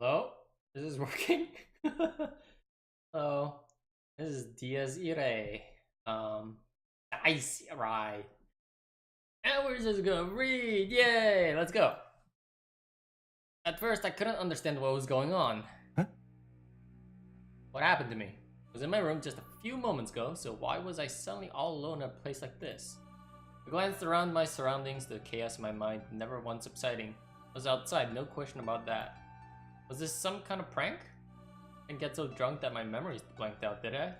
Hello? This is working? Hello. This is Diaz Irae. Nice, right. And we're just gonna read. Yay! Let's go. At first, I couldn't understand what was going on. Huh? What happened to me? I was in my room just a few moments ago, so why was I suddenly all alone in a place like this? I glanced around my surroundings, the chaos in my mind never once subsiding. I was outside, no question about that. Was this some kind of prank? I didn't get so drunk that my memories blanked out, did I?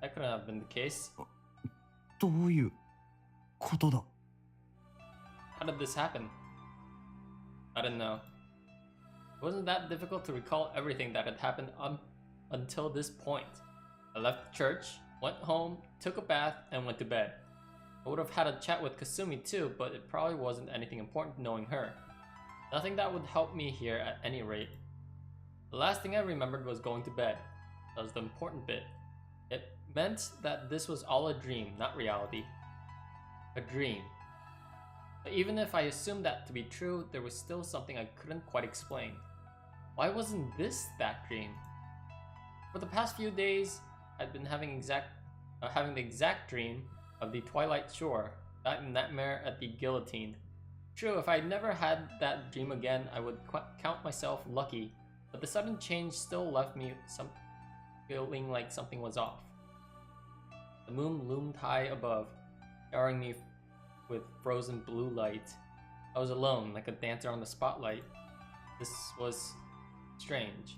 That couldn't have been the case. どういうことだ How did this happen? I didn't know. It wasn't that difficult to recall everything that had happened until this point. I left church, went home, took a bath, and went to bed. I would have had a chat with Kasumi too, but it probably wasn't anything important knowing her. Nothing that would help me here at any rate. The last thing I remembered was going to bed. That was the important bit. It meant that this was all a dream, not reality. A dream. But even if I assumed that to be true, there was still something I couldn't quite explain. Why wasn't this that dream? For the past few days, I'd been having the exact dream of the Twilight Shore, that nightmare at the guillotine. True, if I'd never had that dream again, I would count myself lucky, but the sudden change still left me feeling like something was off. The moon loomed high above, showering me with frozen blue light. I was alone, like a dancer on the spotlight. This was strange.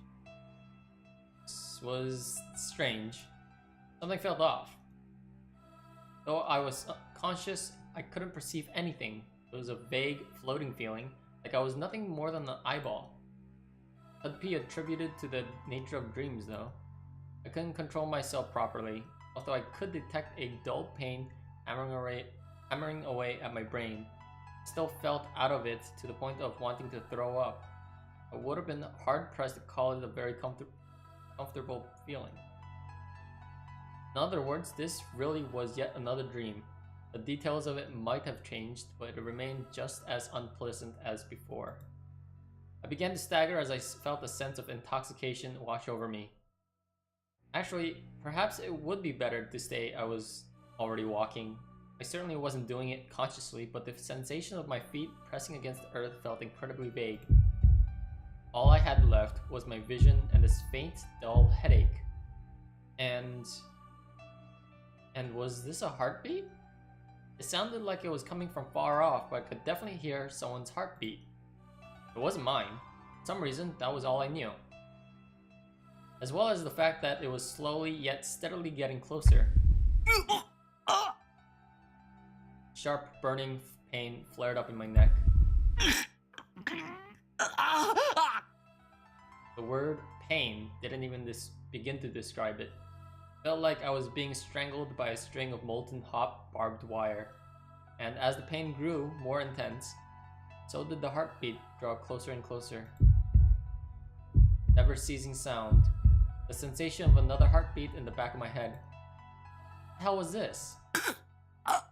Something felt off. Though I was conscious, I couldn't perceive anything. It was a vague, floating feeling, like I was nothing more than an eyeball. Could be attributed to the nature of dreams, though. I couldn't control myself properly, although I could detect a dull pain hammering away at my brain. I still felt out of it to the point of wanting to throw up. I would have been hard-pressed to call it a very comfortable feeling. In other words, this really was yet another dream. The details of it might have changed, but it remained just as unpleasant as before. I began to stagger as I felt a sense of intoxication wash over me. Actually, perhaps it would be better to say I was already walking. I certainly wasn't doing it consciously, but the sensation of my feet pressing against the earth felt incredibly vague. All I had left was my vision and this faint, dull headache. And was this a heartbeat? It sounded like it was coming from far off, but I could definitely hear someone's heartbeat. It wasn't mine. For some reason, that was all I knew. As well as the fact that it was slowly yet steadily getting closer. Sharp, burning pain flared up in my neck. The word pain didn't even begin to describe it. Felt like I was being strangled by a string of molten hot barbed wire. And as the pain grew more intense, so did the heartbeat draw closer and closer. Never ceasing sound. The sensation of another heartbeat in the back of my head. What the hell was this? I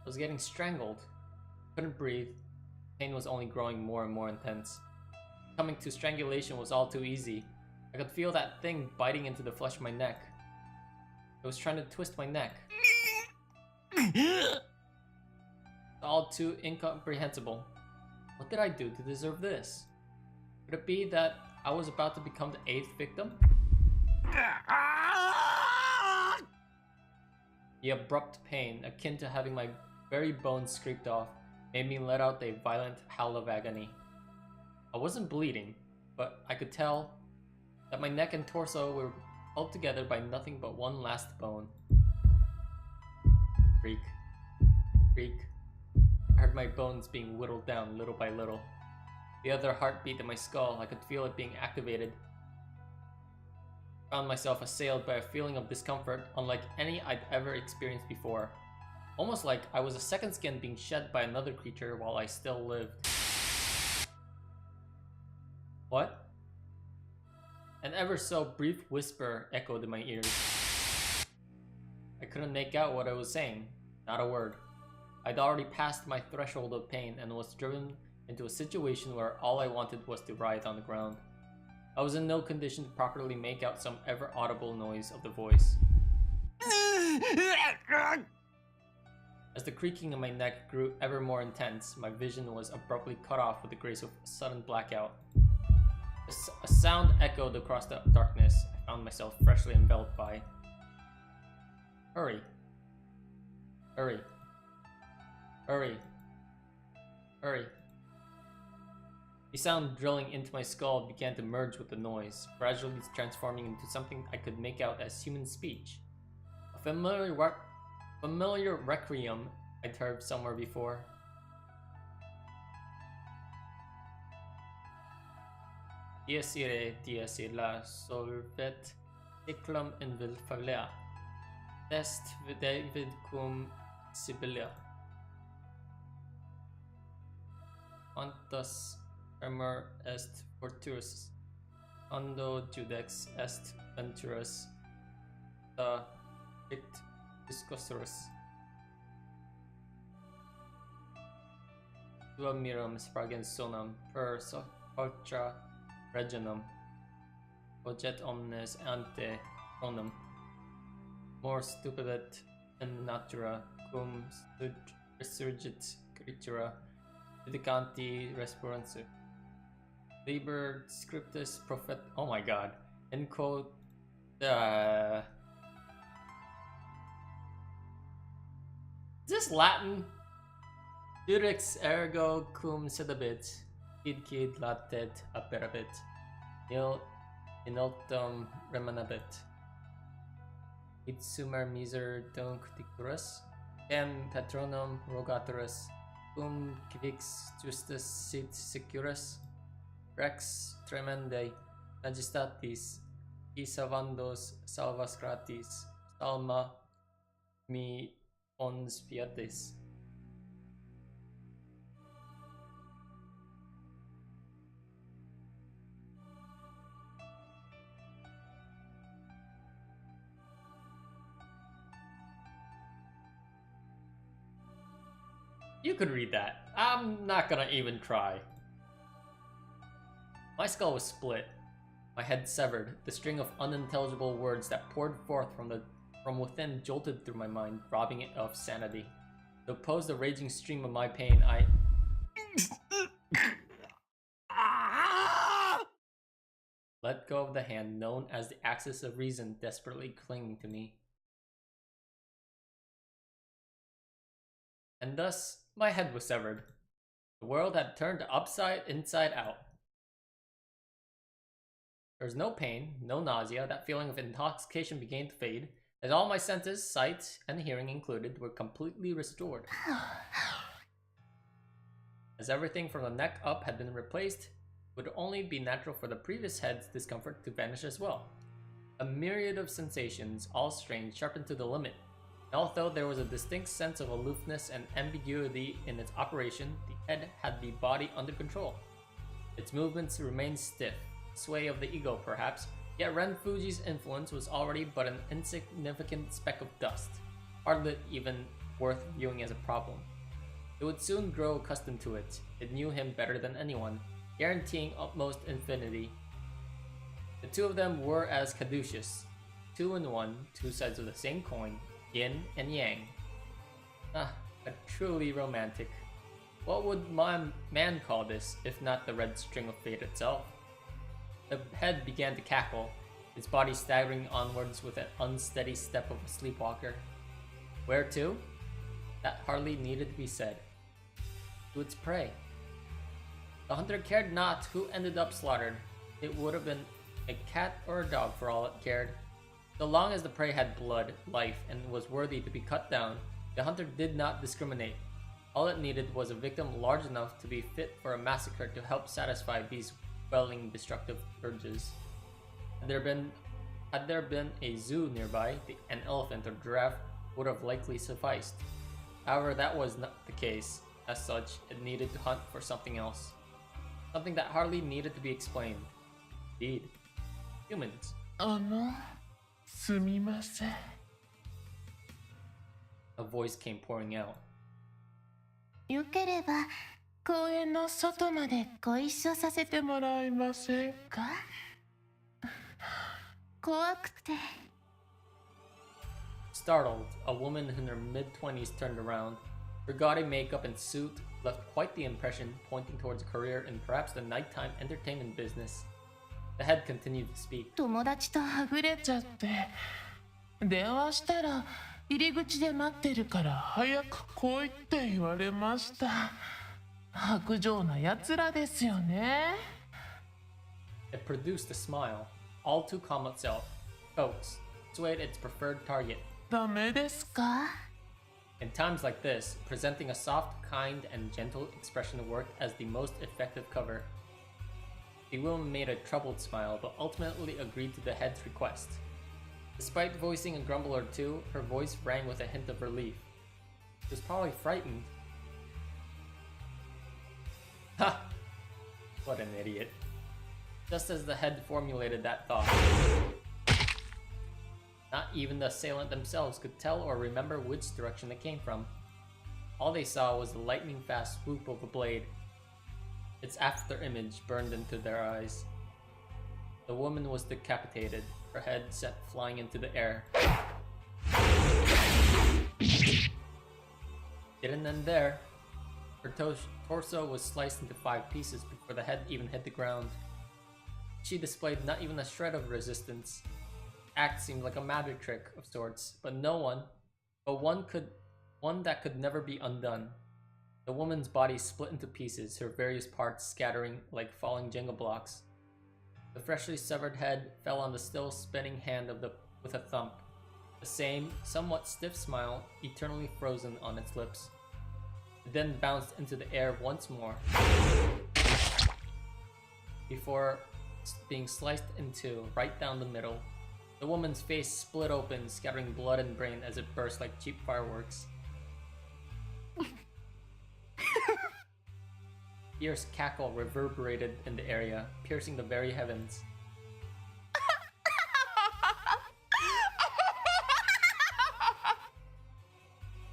was getting strangled. Couldn't breathe. Pain was only growing more and more intense. Coming to strangulation was all too easy. I could feel that thing biting into the flesh of my neck. It was trying to twist my neck. All too incomprehensible. What did I do to deserve this? Could it be that I was about to become the 8th victim? The abrupt pain, akin to having my very bones scraped off, made me let out a violent howl of agony. I wasn't bleeding, but I could tell that my neck and torso were held together by nothing but one last bone. Creak. Creak. I heard my bones being whittled down little by little. The other heartbeat in my skull, I could feel it being activated. I found myself assailed by a feeling of discomfort unlike any I'd ever experienced before. Almost like I was a second skin being shed by another creature while I still lived. What? An ever so brief whisper echoed in my ears. I couldn't make out what I was saying. Not a word. I'd already passed my threshold of pain and was driven into a situation where all I wanted was to writhe on the ground. I was in no condition to properly make out some ever-audible noise of the voice. As the creaking in my neck grew ever more intense, my vision was abruptly cut off with the grace of a sudden blackout. A sound echoed across the darkness I found myself freshly enveloped by. Hurry. Hurry. Hurry. Hurry. The sound drilling into my skull began to merge with the noise, gradually transforming into something I could make out as human speech. A familiar requiem I'd heard somewhere before. Dies irae, dies illa, solvet iclum in vilfalea. Est videvid cum sibylla. Quantas tremor est fortuus, quando judex est venturus, da dict discussorus. Tua miram spragens sonam per ultra reginum, voget omnes ante chronum. More stupidet in natura, cum resurgit creatura, judicanti respiransu. Liber scriptus prophet. Oh my god. In quote. Is this Latin? Judex ergo cum sedabit, quid latet aperabit, nil inultum remanabit. Id sumer miser donc dicturus, quem patronum rogatorus, cum quivix justus sit securus, rex tremendae majestatis, qui salvandos salvas gratis, salma mi ons pietis. You could read that. I'm not gonna even try. My skull was split, my head severed. The string of unintelligible words that poured forth from within jolted through my mind, robbing it of sanity. To oppose the raging stream of my pain, I let go of the hand known as the axis of reason desperately clinging to me. And thus, my head was severed. The world had turned inside out. There was no pain, no nausea. That feeling of intoxication began to fade, as all my senses, sight and hearing included, were completely restored. As everything from the neck up had been replaced, it would only be natural for the previous head's discomfort to vanish as well. A myriad of sensations, all strange, sharpened to the limit. And although there was a distinct sense of aloofness and ambiguity in its operation, the head had the body under control. Its movements remained stiff, sway of the ego perhaps, yet Ren Fuji's influence was already but an insignificant speck of dust, hardly even worth viewing as a problem. It would soon grow accustomed to it. It knew him better than anyone, guaranteeing utmost infinity. The two of them were as caduceus, two in one, two sides of the same coin, yin and yang. Ah, a truly romantic. What would my man call this, if not the red string of fate itself? The head began to cackle, its body staggering onwards with an unsteady step of a sleepwalker. Where to? That hardly needed to be said. To its prey. The hunter cared not who ended up slaughtered. It would have been a cat or a dog for all it cared. So long as the prey had blood, life, and was worthy to be cut down, the hunter did not discriminate. All it needed was a victim large enough to be fit for a massacre to help satisfy these welling destructive urges. Had there been a zoo nearby, an elephant or giraffe would have likely sufficed. However, that was not the case. As such, it needed to hunt for something else. Something that hardly needed to be explained. Indeed, humans. Sumimasen. A voice came pouring out. よければ公園の外までご一緒させてもらえませんか？怖くて。Startled, a woman in her mid-20s turned around. Her gaudy makeup and suit left quite the impression, pointing towards a career in perhaps the nighttime entertainment business. The head continued to speak. 友達とはぐれちゃって。電話したら入り口で待ってるから早く来いって言われました。薄情な奴らですよね。It produced a smile, all too calm itself. Folks swayed its preferred target. ダメですか？ In times like this, presenting a soft, kind, and gentle expression worked as the most effective cover. The woman made a troubled smile, but ultimately agreed to the head's request. Despite voicing a grumble or two, her voice rang with a hint of relief. She was probably frightened. Ha! What an idiot. Just as the head formulated that thought, not even the assailant themselves could tell or remember which direction it came from. All they saw was the lightning-fast swoop of a blade. Its after-image burned into their eyes. The woman was decapitated, her head sent flying into the air. Didn't end there. Her torso was sliced into 5 pieces before the head even hit the ground. She displayed not even a shred of resistance. The act seemed like a magic trick of sorts, but one that could never be undone. The woman's body split into pieces, her various parts scattering like falling Jenga blocks. The freshly severed head fell on the still spinning hand with a thump. The same, somewhat stiff smile eternally frozen on its lips. It then bounced into the air once more, before being sliced in two, right down the middle. The woman's face split open, scattering blood and brain as it burst like cheap fireworks. Fierce cackle reverberated in the area, piercing the very heavens.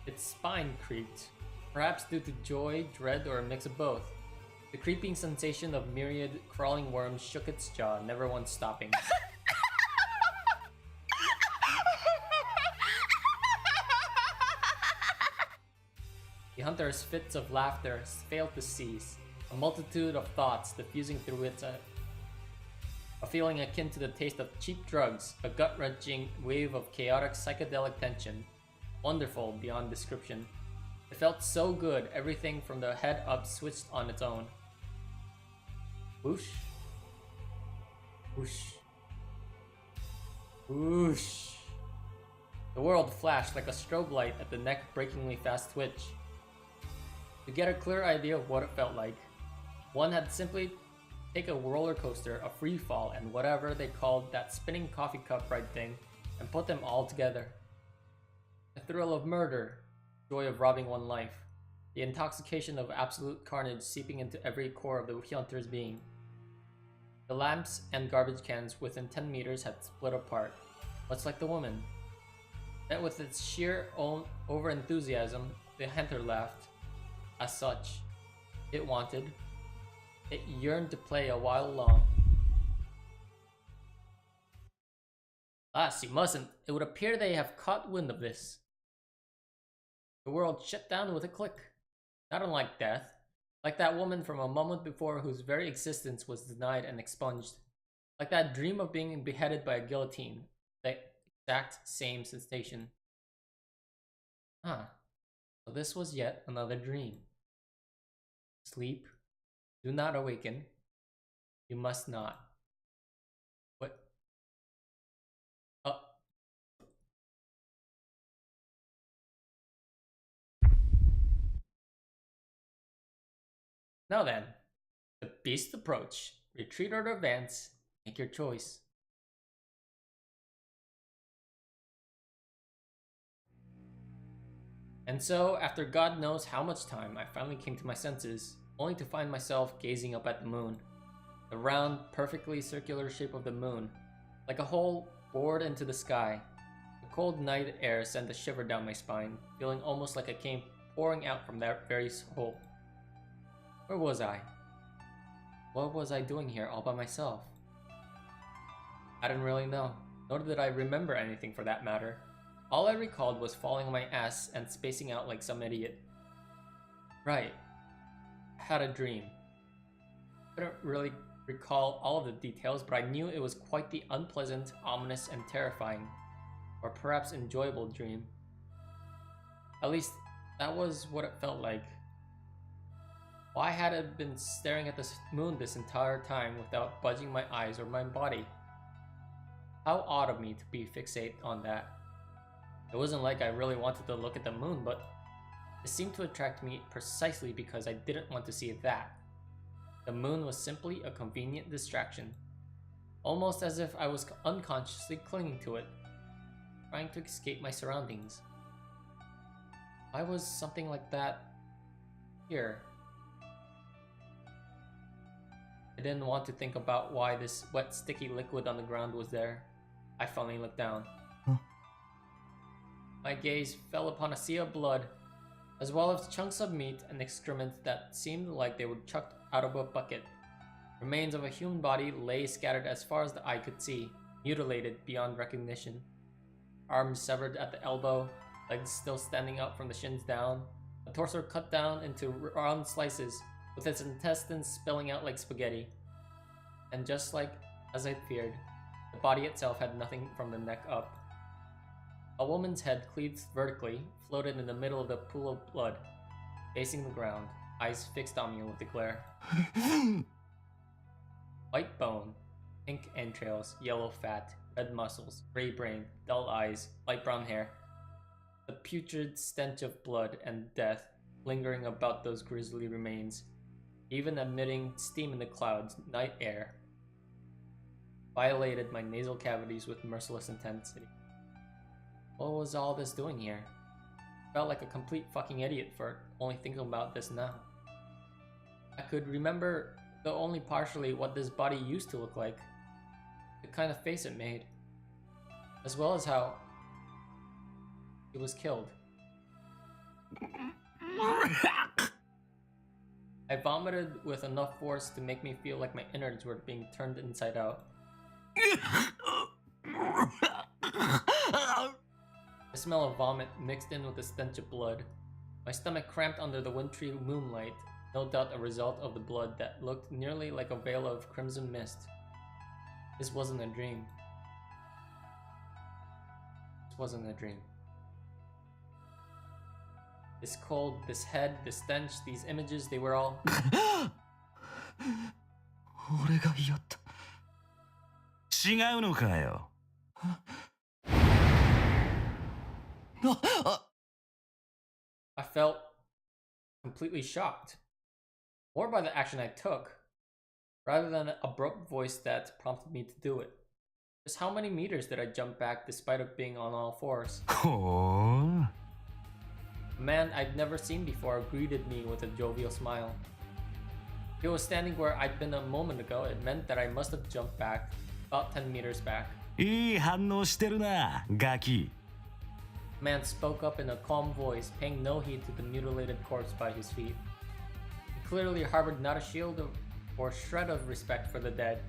Its spine creaked, perhaps due to joy, dread, or a mix of both. The creeping sensation of myriad crawling worms shook its jaw, never once stopping. The hunter's fits of laughter failed to cease, a multitude of thoughts diffusing through its a feeling akin to the taste of cheap drugs, a gut-wrenching wave of chaotic psychedelic tension, wonderful beyond description. It felt so good, everything from the head up switched on its own. Whoosh. Whoosh. Whoosh. The world flashed like a strobe light at the neck-breakingly fast twitch. To get a clear idea of what it felt like, one had simply take a roller coaster, a free fall, and whatever they called that spinning coffee cup ride thing, and put them all together. The thrill of murder, joy of robbing one life, the intoxication of absolute carnage seeping into every core of the hunter's being. The lamps and garbage cans within 10 meters had split apart, much like the woman. Met with its sheer over-enthusiasm, the hunter laughed. As such, it yearned to play a while long. Alas, you mustn't. It would appear they have caught wind of this. The world shut down with a click. Not unlike death, like that woman from a moment before whose very existence was denied and expunged. Like that dream of being beheaded by a guillotine. The exact same sensation. So this was yet another dream. Sleep. Do not awaken. You must not. What? Oh. Now then, the beast approach. Retreat or advance. Make your choice. And so, after God knows how much time, I finally came to my senses, only to find myself gazing up at the moon. The round, perfectly circular shape of the moon, like a hole bored into the sky. The cold night air sent a shiver down my spine, feeling almost like it came pouring out from that very hole. Where was I? What was I doing here all by myself? I didn't really know, nor did I remember anything for that matter. All I recalled was falling on my ass and spacing out like some idiot. Right. I had a dream. I couldn't really recall all of the details, but I knew it was quite the unpleasant, ominous, and terrifying, or perhaps enjoyable dream. At least, that was what it felt like. Why had I been staring at the moon this entire time without budging my eyes or my body? How odd of me to be fixated on that. It wasn't like I really wanted to look at the moon, but it seemed to attract me precisely because I didn't want to see that. The moon was simply a convenient distraction, almost as if I was unconsciously clinging to it, trying to escape my surroundings. Why was something like that here? I didn't want to think about why this wet, sticky liquid on the ground was there. I finally looked down. Huh? My gaze fell upon a sea of blood, as well as chunks of meat and excrement that seemed like they were chucked out of a bucket. Remains of a human body lay scattered as far as the eye could see, mutilated beyond recognition. Arms severed at the elbow, legs still standing up from the shins down, a torso cut down into round slices, with its intestines spilling out like spaghetti. And just like as I feared, the body itself had nothing from the neck up. A woman's head cleaved vertically, floated in the middle of the pool of blood, facing the ground, eyes fixed on me with a glare. White bone, pink entrails, yellow fat, red muscles, gray brain, dull eyes, light brown hair. The putrid stench of blood and death lingering about those grisly remains, even emitting steam in the clouds, night air, violated my nasal cavities with merciless intensity. What was all this doing here? I felt like a complete fucking idiot for only thinking about this now. I could remember, though only partially, what this body used to look like, the kind of face it made, as well as how it was killed. I vomited with enough force to make me feel like my innards were being turned inside out. The smell of vomit mixed in with the stench of blood. My stomach cramped under the wintry moonlight, no doubt a result of the blood that looked nearly like a veil of crimson mist. This wasn't a dream. This wasn't a dream. This cold, this head, this stench, these images, they were all... 俺がやった。違うのかよ。I felt completely shocked. More by the action I took, rather than an abrupt voice that prompted me to do it. Just how many meters did I jump back despite of being on all fours? ほう。 A man I'd never seen before greeted me with a jovial smile. He was standing where I'd been a moment ago. It meant that I must have jumped back, about 10 meters back. いい反応してるな、ガキ。 The man spoke up in a calm voice, paying no heed to the mutilated corpse by his feet. He clearly harbored not a shield or shred of respect for the dead,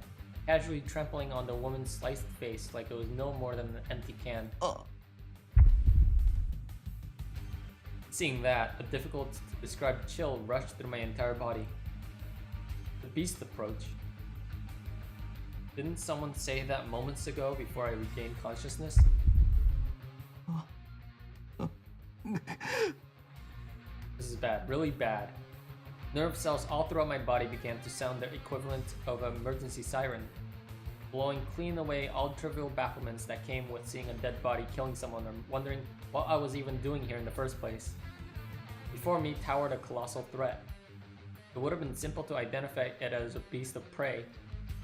casually trampling on the woman's sliced face like it was no more than an empty can. Seeing that, a difficult to describe chill rushed through my entire body. The beast approach. Didn't someone say that moments ago before I regained consciousness? This is bad, really bad. Nerve cells all throughout my body began to sound the equivalent of an emergency siren, blowing clean away all trivial bafflements that came with seeing a dead body killing someone or wondering what I was even doing here in the first place. Before me towered a colossal threat. It would have been simple to identify it as a beast of prey,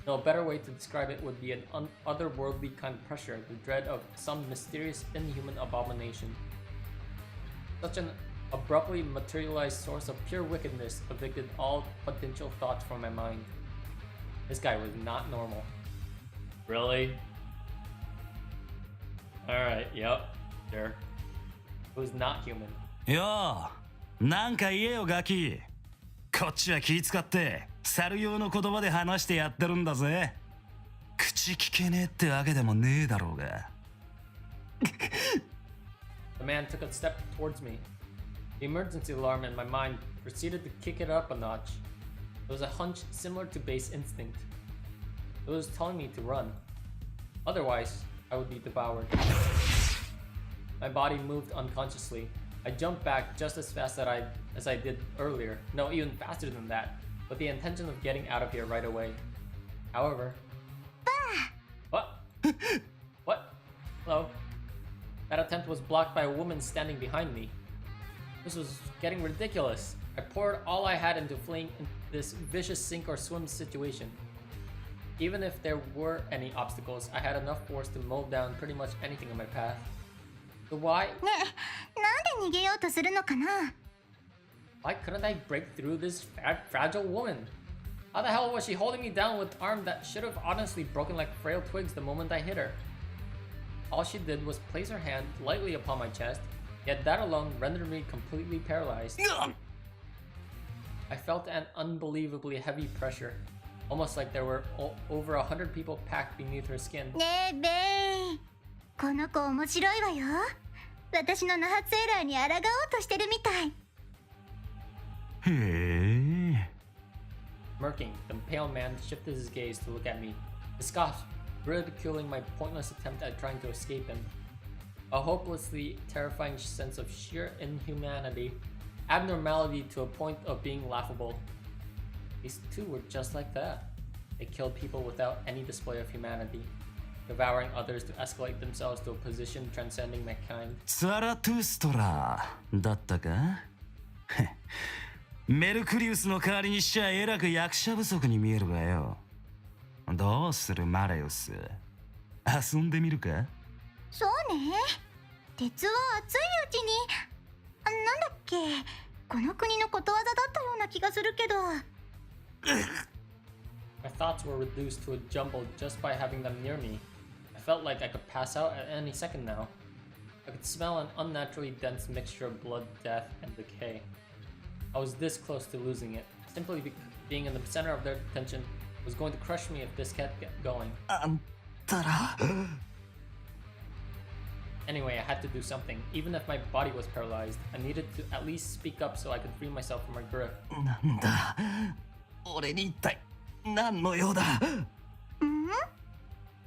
though a better way to describe it would be an otherworldly kind of pressure, the dread of some mysterious inhuman abomination. Such an abruptly materialized source of pure wickedness evicted all potential thoughts from my mind. This guy was not normal. Really? Alright, yep, sure. It was not human. よう、なんか言えよ、ガキ。こっちは気使って猿用の言葉で話してやってるんだぜ。口聞けねえってわけでもねえだろうが。The man took a step towards me. The emergency alarm in my mind proceeded to kick it up a notch. It was a hunch similar to base instinct. It was telling me to run. Otherwise, I would be devoured. My body moved unconsciously. I jumped back just as fast as I did earlier. No, even faster than that, with the intention of getting out of here right away. However... What? What? Hello? That attempt was blocked by a woman standing behind me. This was getting ridiculous. I poured all I had into fleeing in this vicious sink or swim situation. Even if there were any obstacles, I had enough force to mow down pretty much anything in my path. So why... ねえ、なんで逃げようとするのかな？ Why couldn't I break through this fragile woman? How the hell was she holding me down with an arm that should have honestly broken like frail twigs the moment I hit her? All she did was place her hand lightly upon my chest, yet that alone rendered me completely paralyzed. I felt an unbelievably heavy pressure, almost like there were over 100 people packed beneath her skin. ねえ、ベイ。この子面白いわよ。私のナハツエラーに抗おうとしてるみたい。へえ。Smirking, the pale man shifted his gaze to look at me. He scoffed, ridiculing my pointless attempt at trying to escape him. A hopelessly terrifying sense of sheer inhumanity, abnormality to a point of being laughable. These two were just like that. They killed people without any display of humanity, devouring others to escalate themselves to a position transcending mankind. ザラトゥストラだったか？メルクリウスの代わりにしちゃえらく役者不足に見えるがよ。どうするマレウス？遊んでみるか？そうね。鉄は熱いうちに、なんだっけ、この国のことわざだったような気がするけど。My thoughts were reduced to a jumble just by having them near me. I felt like I could pass out at any second now. I could smell an unnaturally dense mixture of blood, death, and decay. I was this close to losing it. Simply being in the center of their attention was going to crush me if this kept going. あんたら Anyway, I had to do something. Even if my body was paralyzed, I needed to at least speak up so I could free myself from my grip. なんだ俺に一体何の用だ？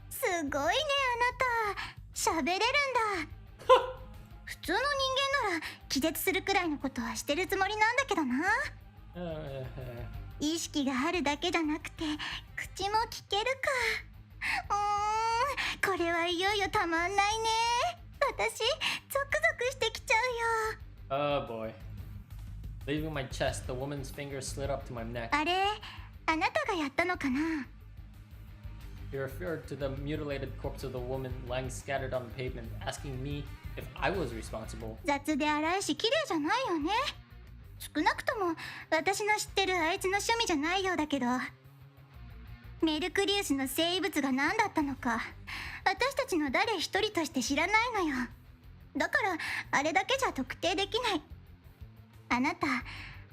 すごいね、あなた。喋れるんだ。普通の人間なら気絶するくらいのことはしてるつもりなんだけどな。意識があるだけじゃなくて口も聞けるか。これはいよいよたまんないね。私ゾクゾクしてきちゃうよ。 Oh boy. Leaving my chest, the woman's fingers slid up to my neck. あれ、あなたがやったのかな？ He referred to the mutilated corpse of the woman lying scattered on the pavement, asking me if I was responsible. 雑で荒いし綺麗じゃないよね。少なくとも私の知ってるあいつの趣味じゃないようだけど、メルクリウスの生物が何だったのか私たちの誰一人として知らないのよ。だからあれだけじゃ特定できない。あなた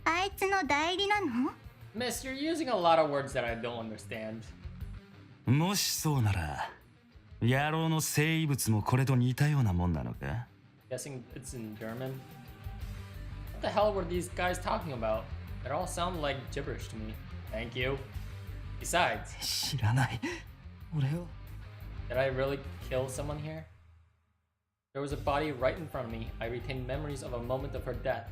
あいつの代理なの？ Miss, you're using a lot of words that I don't understand. もしそうなら、野郎の生物もこれと似たようなもんなのか？ Guessing it's in German. What the hell were these guys talking about? It all sounded like gibberish to me. Thank you. Besides, 知らない俺を did I really kill someone here? There was a body right in front of me. I retained memories of a moment of her death.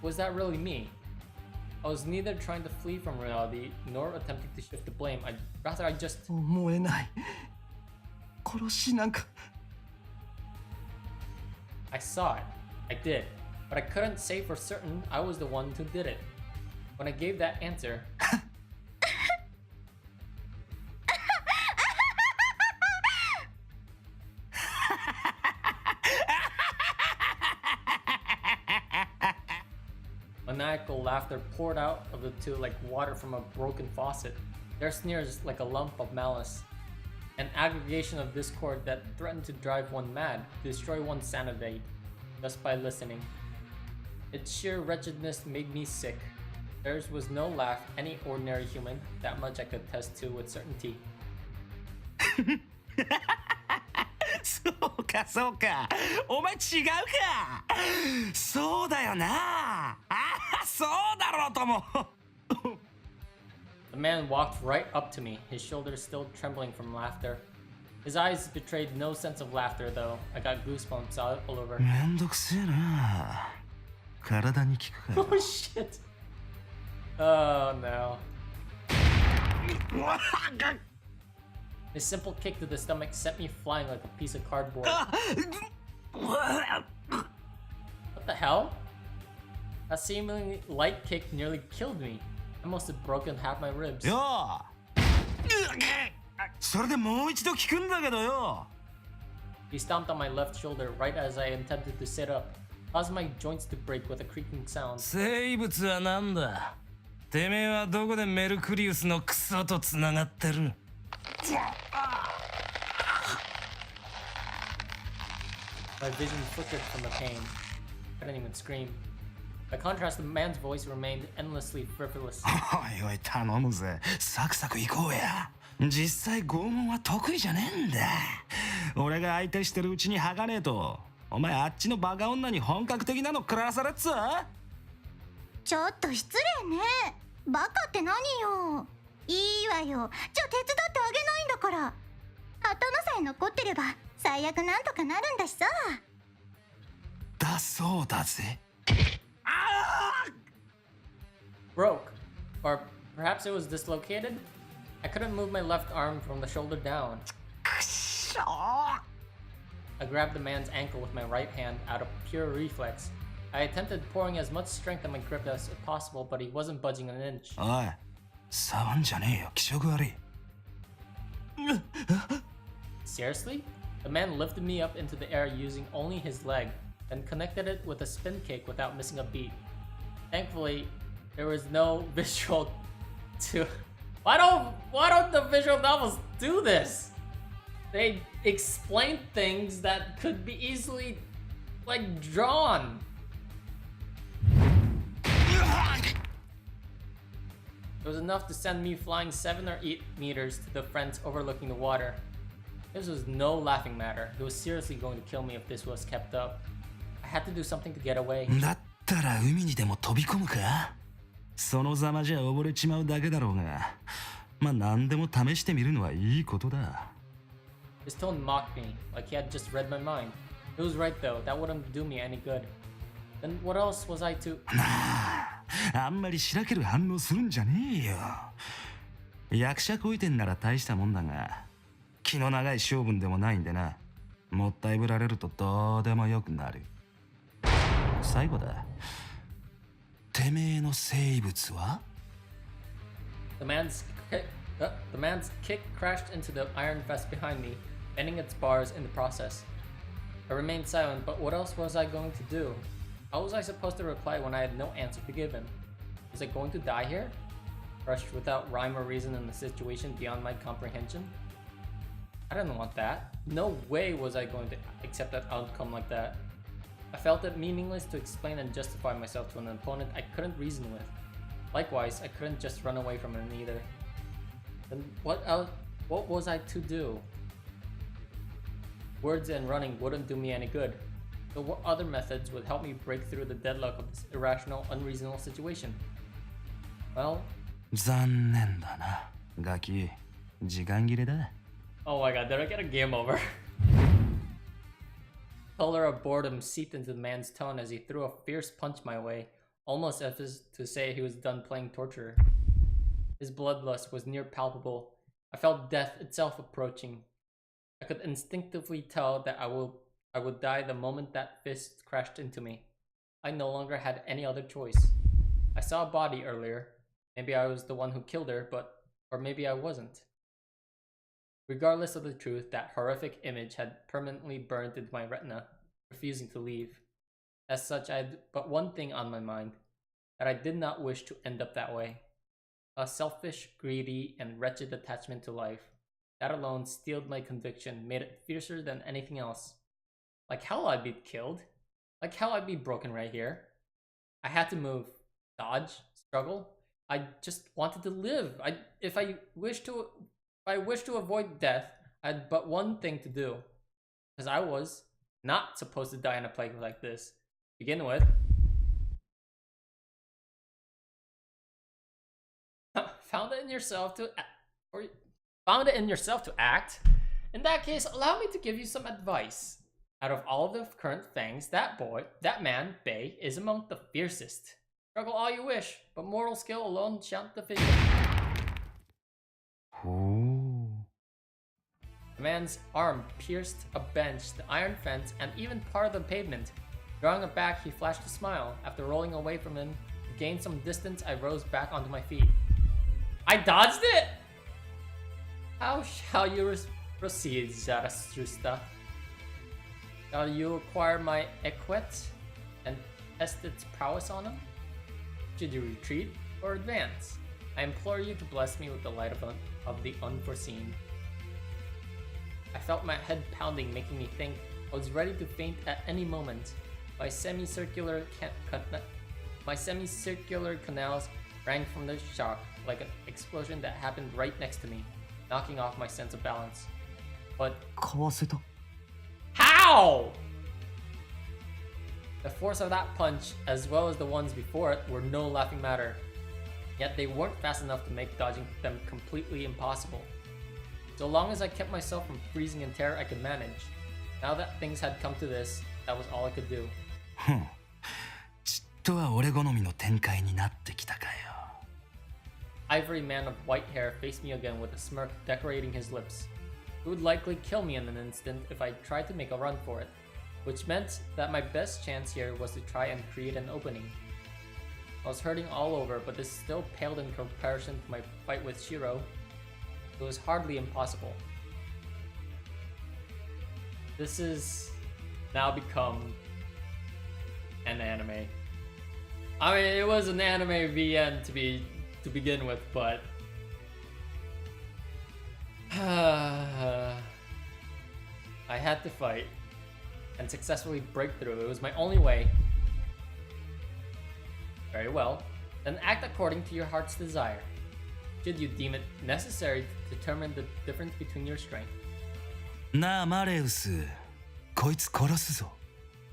Was that really me? I was neither trying to flee from reality nor attempting to shift the blame. Rather, I just... 思えない殺しなんか I saw it. I did. But I couldn't say for certain I was the one who did it. When I gave that answer... Maniacal laughter poured out of the two like water from a broken faucet. Their sneers like a lump of malice. An aggregation of discord that threatened to drive one mad, to destroy one's sanity, just by listening. Its sheer wretchedness made me sick. Theirs was no laugh any ordinary human, that much I could attest to with certainty. そうかそうか、お前違うか。そうだよな。ああ、そうだろうとも。 The man walked right up to me, his shoulders still trembling from laughter. His eyes betrayed no sense of laughter, though. I got goosebumps all over. めんどくせえな。体に効くか。Oh shit! Oh no. His simple kick to the stomach sent me flying like a piece of cardboard. What the hell? A seemingly light kick nearly killed me. I must have broken half my ribs. よそれでもう一度聞くんだけどよ。 He stomped on my left shoulder right as I attempted to sit up, causing my joints to break with a creaking sound. 生物はなんだ。てめえはどこでメルクリウスのクソとつながってる。 My vision flickered from the pain. I didn't even scream. By contrast, the man's voice remained endlessly frivolous. おいおい頼むぜ。サクサク行こうや。実際拷問は得意じゃねえんだ。俺が相手してるうちに剥がねえと、お前あっちのバカ女に本格的なの食らわされっつ。ちょっと失礼ね。バカって何よ。いいわよ。じゃあ手伝ってあげないんだから。頭さえ残ってれば最悪なんとかなるんだしさ。だそうだぜ。 Broke. Or perhaps it was dislocated? I couldn't move my left arm from the shoulder down. I grabbed the man's ankle with my right hand out of pure reflex. I attempted pouring as much strength in my grip as possible, but he wasn't budging an inch. おい、触んじゃねえよ、気色悪い。 Seriously? The man lifted me up into the air using only his leg, then connected it with a spin kick without missing a beat. Thankfully, there was no visual to... Why don't the visual novels do this? They explain things that could be easily, like, drawn. It was enough to send me flying 7 or 8 meters to the fence overlooking the water. This was no laughing matter. It was seriously going to kill me if this was kept up. I had to do something to get away. だったら海にでも飛び込むか。そのざまじゃ溺れちまうだけだろうが、まあ何でも試してみるのはいいことだ。 His tone mocked me, like he had just read my mind. It was right though, that wouldn't do me any good. Then what else was I to... なあ、あんまりしらける反応するんじゃねえよ。役者こいてんなら大したもんだが、気の長い性分でもないんでな。もったいぶられるとどうでもよくなる。最後だ。てめえの生物は？ The man's kick crashed into the iron vest behind me, bending its bars in the process. I remained silent, but what else was I going to do? How was I supposed to reply when I had no answer to give him? Was I going to die here? Crushed without rhyme or reason in a situation beyond my comprehension? I didn't want that. No way was I going to accept an outcome like that. I felt it meaningless to explain and justify myself to an opponent I couldn't reason with. Likewise, I couldn't just run away from him either. Then what else? What was I to do? Words and running wouldn't do me any good. So what other methods would help me break through the deadlock of this irrational, unreasonable situation? Well... 残念だな、ガキ。時間切れだ。 Oh my god, did I get a game over? Color of boredom seeped into the man's tone as he threw a fierce punch my way, almost as if to say he was done playing torturer. His bloodlust was near palpable. I felt death itself approaching. I could instinctively tell that I would die the moment that fist crashed into me. I no longer had any other choice. I saw a body earlier. Maybe I was the one who killed her, or maybe I wasn't. Regardless of the truth, that horrific image had permanently burned into my retina, refusing to leave. As such, I had but one thing on my mind, that I did not wish to end up that way. A selfish, greedy, and wretched attachment to life. That alone steeled my conviction, made it fiercer than anything else. Like hell I'd be killed. Like hell I'd be broken right here. I had to move, dodge, struggle. I just wanted to live. If I wish to avoid death, I had but one thing to do. Because I was not supposed to die in a plague like this. To begin with. Found it in yourself to act. In that case, allow me to give you some advice. Out of all the current fangs, that man, Bei, is among the fiercest. Struggle all you wish, but moral skill alone shan't defeat him. Oh. The man's arm pierced a bench, the iron fence, and even part of the pavement. Drawing it back, he flashed a smile. After rolling away from him, to gain some distance, I rose back onto my feet. I dodged it! How shall you proceed, Zarathustra? Shall you acquire my equet and test its prowess on him? Should you retreat or advance? I implore you to bless me with the light of the unforeseen. I felt my head pounding, making me think I was ready to faint at any moment. My semicircular canals rang from the shock like an explosion that happened right next to me, knocking off my sense of balance. But how? The force of that punch, as well as the ones before it, were no laughing matter. Yet they weren't fast enough to make dodging them completely impossible. So long as I kept myself from freezing in terror, I could manage. Now that things had come to this, that was all I could do. ちっとは俺好みの展開になってきたかよ。Ivory man of white hair faced me again with a smirk decorating his lips. He would likely kill me in an instant if I tried to make a run for it, which meant that my best chance here was to try and create an opening. I was hurting all over, but this still paled in comparison to my fight with Shiro. It was hardly impossible. This has now become an anime. I mean, it was an anime VN to begin with, but I had to fight and successfully break through. It was my only way. Very well, then act according to your heart's desire. Should you deem it necessary to determine the difference between your strength. なあマレウス、こいつ殺すぞ。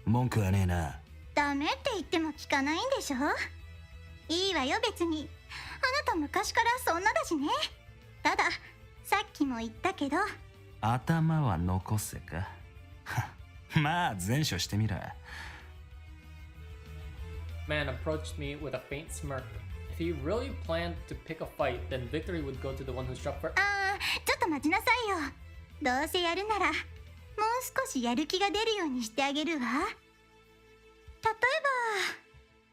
文句はねえな。ダメって言っても聞かないんでしょ。いいわよ別に。あなた昔からそんなだしね。たださっきも言ったけど。頭は残せか。まあ前処してみら。Man approached me with a faint smirk. If he really planned to pick a fight, then victory would go to the one who struck first. ちょっと待ちなさいよ。どうせやるなら、もう少しやる気が出るようにしてあげるわ。例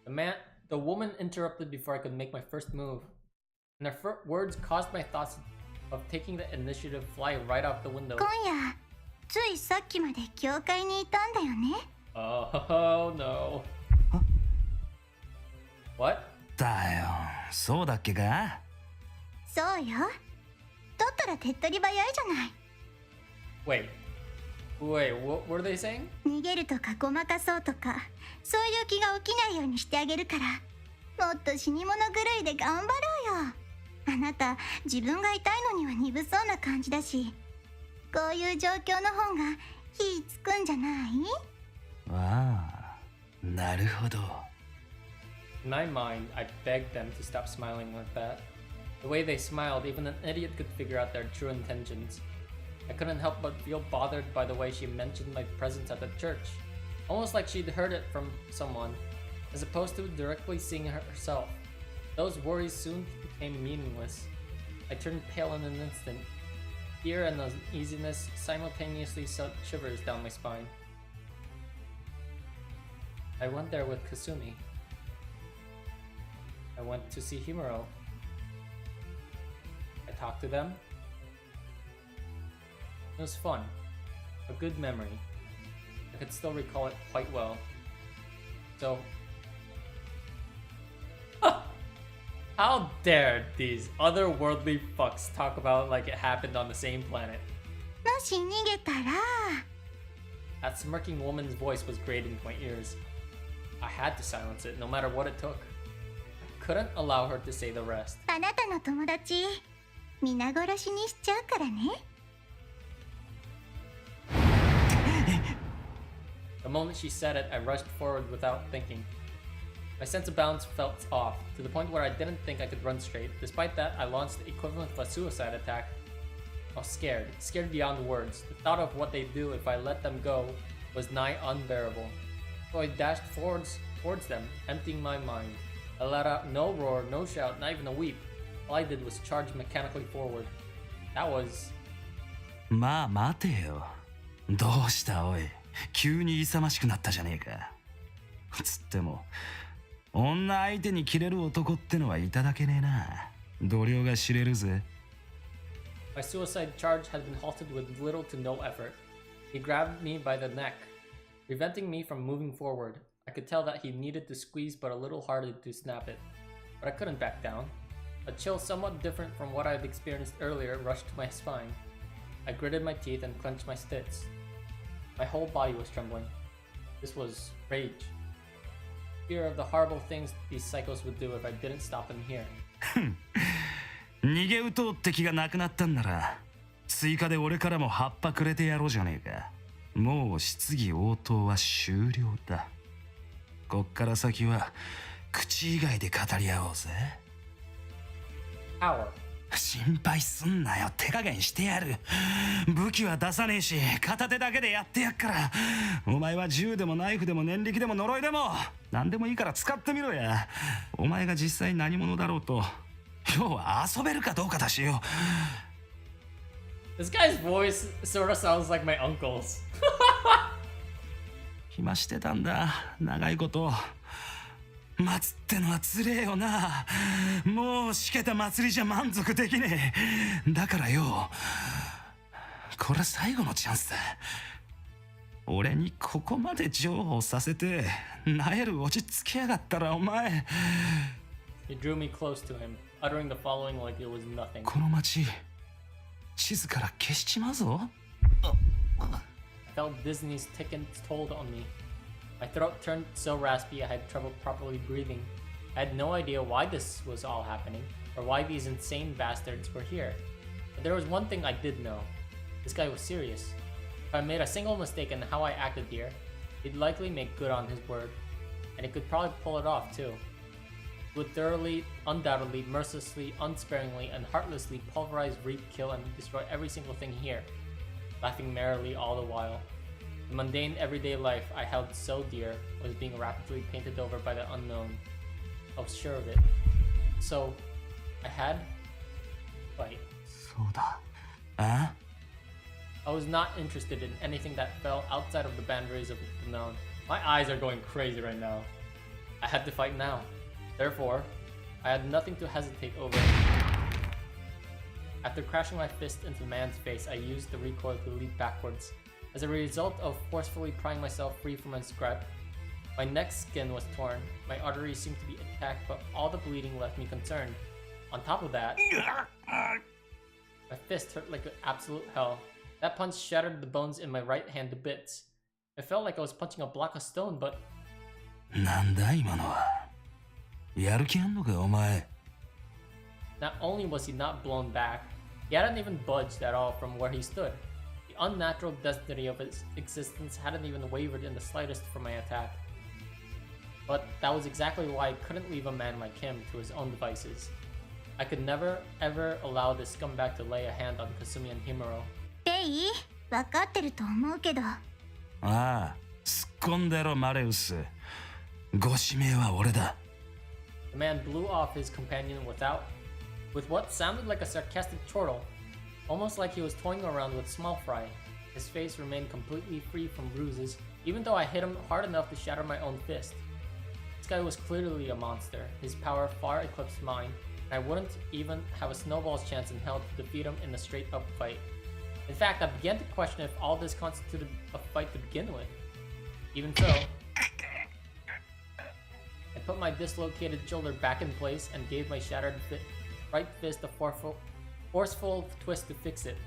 えば。The woman interrupted before I could make my first move, and her words caused my thoughts of taking the initiative fly right out the window. 今夜、ついさっきまで教会にいたんだよね。Oh no. What? だよ、そうだっけか？そうよ。だったら手っ取り早いじゃない。Wait, what were they saying? 逃げるとかごまかそうとか、そういう気が起きないようにしてあげるから、もっと死に物狂いで頑張ろうよ。あなた、自分が痛いのには鈍そうな感じだし、こういう状況の方が火つくんじゃない？ああ、なるほど。In my mind, I begged them to stop smiling like that. The way they smiled, even an idiot could figure out their true intentions. I couldn't help but feel bothered by the way she mentioned my presence at the church, almost like she'd heard it from someone, as opposed to directly seeing her herself. Those worries soon became meaningless. I turned pale in an instant. Fear and uneasiness simultaneously sent shivers down my spine. I went there with Kasumi. I went to see Himuro. I talked to them. It was fun. A good memory. I could still recall it quite well. So... How dare these otherworldly fucks talk about it like it happened on the same planet? もし逃げたら。 That smirking woman's voice was grating to my ears. I had to silence it, no matter what it took. I couldn't allow her to say the rest. あなたの友達皆殺しにしちゃうからね。 The moment she said it, I rushed forward without thinking. My sense of balance felt off, to the point where I didn't think I could run straight. Despite that, I launched the equivalent of a suicide attack. I was scared beyond words. The thought of what they'd do if I let them go was nigh unbearable. So I dashed towards them, emptying my mind. I let out no roar, no shout, not even a weep. All I did was charge mechanically forward. That was... まあ待てよ。どうしたおい。急に勇ましくなったじゃねえか。つっても、女相手に切れる男ってのはいただけねえな。度量が知れるぜ。My suicide charge had been halted with little to no effort. He grabbed me by the neck, preventing me from moving forward. I could tell that he needed to squeeze but a little harder to snap it. But I couldn't back down. A chill somewhat different from what I'd experienced earlier rushed to my spine. I gritted my teeth and clenched my fists. My whole body was trembling. This was rage. Fear of the horrible things these psychos would do if I didn't stop them here. 逃げ打とうって気がなくなったんなら追加で俺からも葉っぱくれてやろうじゃねえか。もう質疑応答は終了だ。こっから先は口以外で語り合おうぜ。Power. 心配すんなよ。手加減してやる。武器は出さねえし片手だけでやってやっから。お前は銃でもナイフでも念力でも呪いでも何でもいいから使ってみろや。お前が実際何者だろうと要は遊べるかどうかだしよ。This guy's voice sort of sounds like my uncle's. 暇してたんだ長いこと。待つってのはつれえよな。もうしけた祭りじゃ満足できねえ。だからよ、これ最後のチャンスだ。俺にここまで譲歩させてナエル落ち着きやがったらお前。 He drew me close to him, uttering the following like it was nothing. この街地図から消しちまうぞ。 I felt Disney's taken toll on me. My throat turned so raspy I had trouble properly breathing. I had no idea why this was all happening, or why these insane bastards were here. But there was one thing I did know. This guy was serious. If I made a single mistake in how I acted here, he'd likely make good on his word. And he could probably pull it off too. He would thoroughly, undoubtedly, mercilessly, unsparingly, and heartlessly pulverize, reap, kill, and destroy every single thing here, laughing merrily all the while. The mundane everyday life I held so dear was being rapidly painted over by the unknown. I was sure of it. So, I had to fight. そうだ。あ? I was not interested in anything that fell outside of the boundaries of the known. My eyes are going crazy right now. I had to fight now. Therefore, I had nothing to hesitate over. After crashing my fist into the man's face, I used the recoil to leap backwards. As a result of forcefully prying myself free from his grip, my neck skin was torn, my arteries seemed to be attacked, but all the bleeding left me concerned. On top of that, my fist hurt like absolute hell. That punch shattered the bones in my right hand to bits. I felt like I was punching a block of stone, but... なんだ今のは。やる気あんのかお前。 Not only was he not blown back, he hadn't even budged at all from where he stood. The unnatural destiny of his existence hadn't even wavered in the slightest from my attack. But that was exactly why I couldn't leave a man like him to his own devices. I could never, ever allow this scumbag to lay a hand on Kasumi and Himuro. レイ、わかってると思うけど。ああ、突っ込んでろマレウス。ご指名は俺だ。 The man blew off his companion with what sounded like a sarcastic chortle, almost like he was toying around with small fry. His face remained completely free from bruises, even though I hit him hard enough to shatter my own fist. This guy was clearly a monster. His power far eclipsed mine, and I wouldn't even have a snowball's chance in hell to defeat him in a straight-up fight. In fact, I began to question if all this constituted a fight to begin with. Even so, I put my dislocated shoulder back in place and gave my shattered right fist a forceful twist to fix it.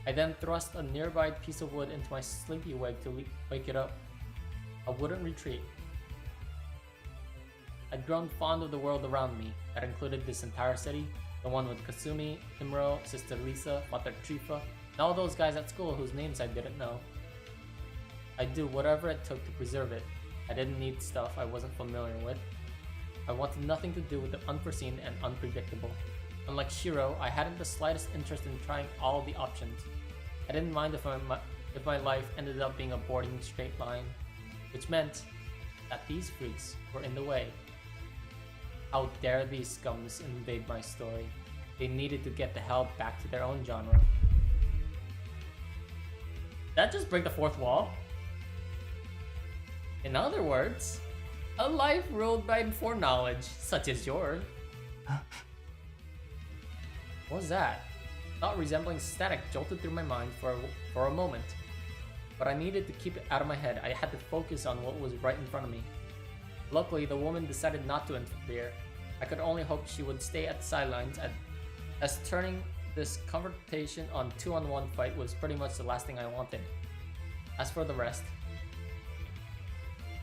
I then thrust a nearby piece of wood into my slinky leg to wake it up. I wouldn't retreat. I'd grown fond of the world around me. That included this entire city, the one with Kasumi, Himuro, Sister Lisa, Father Trifa, and all those guys at school whose names I didn't know. I'd do whatever it took to preserve it. I didn't need stuff I wasn't familiar with. I wanted nothing to do with the unforeseen and unpredictable. Unlike Shiro, I hadn't the slightest interest in trying all the options. I didn't mind if my life ended up being a boring straight line, which meant that these freaks were in the way. How dare these scums invade my story? They needed to get the hell back to their own genre. That just break the fourth wall? In other words, a life ruled by foreknowledge, such as yours. What was that? Thought resembling static jolted through my mind for a moment. But I needed to keep it out of my head. I had to focus on what was right in front of me. Luckily, the woman decided not to interfere. I could only hope she would stay at the sidelines, as turning this confrontation on 2-on-1 fight was pretty much the last thing I wanted. As for the rest,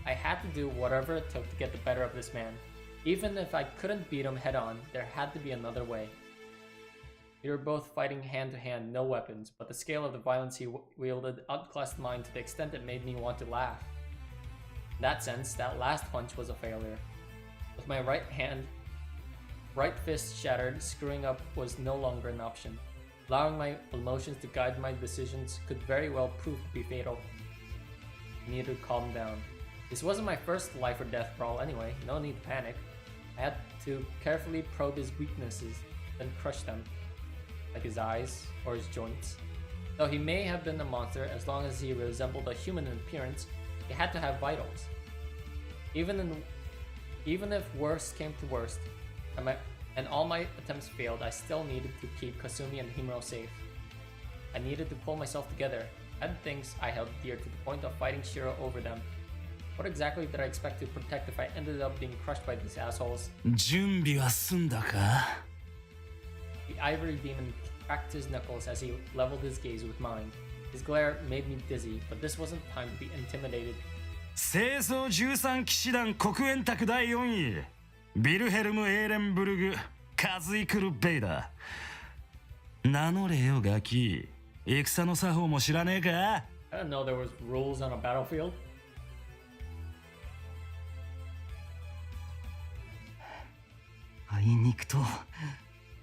I had to do whatever it took to get the better of this man. Even if I couldn't beat him head on, there had to be another way. We were both fighting hand to hand, no weapons, but the scale of the violence he wielded outclassed mine to the extent it made me want to laugh. In that sense, that last punch was a failure. With my right fist shattered, screwing up was no longer an option. Allowing my emotions to guide my decisions could very well prove to be fatal. I needed to calm down. This wasn't my first life or death brawl anyway, no need to panic. I had to carefully probe his weaknesses, then crush them, like his eyes or his joints. Though he may have been a monster, as long as he resembled a human in appearance, he had to have vitals. Even if worst came to worst, and all my attempts failed, I still needed to keep Kasumi and Himuro safe. I needed to pull myself together. I had things I held dear to the point of fighting Shiro over them. What exactly did I expect to protect if I ended up being crushed by these assholes? 準備は済んだか? The ivory demon cracked his knuckles as he leveled his gaze with mine. His glare made me dizzy, but this wasn't time to be intimidated. 清掃13騎士団黒煙卓第4位ビルヘルム・エーレンブルグカズイクル・ベイダー名乗れよガキ戦の作法も知らねえか I didn't know there was rules on a battlefield. あいにくと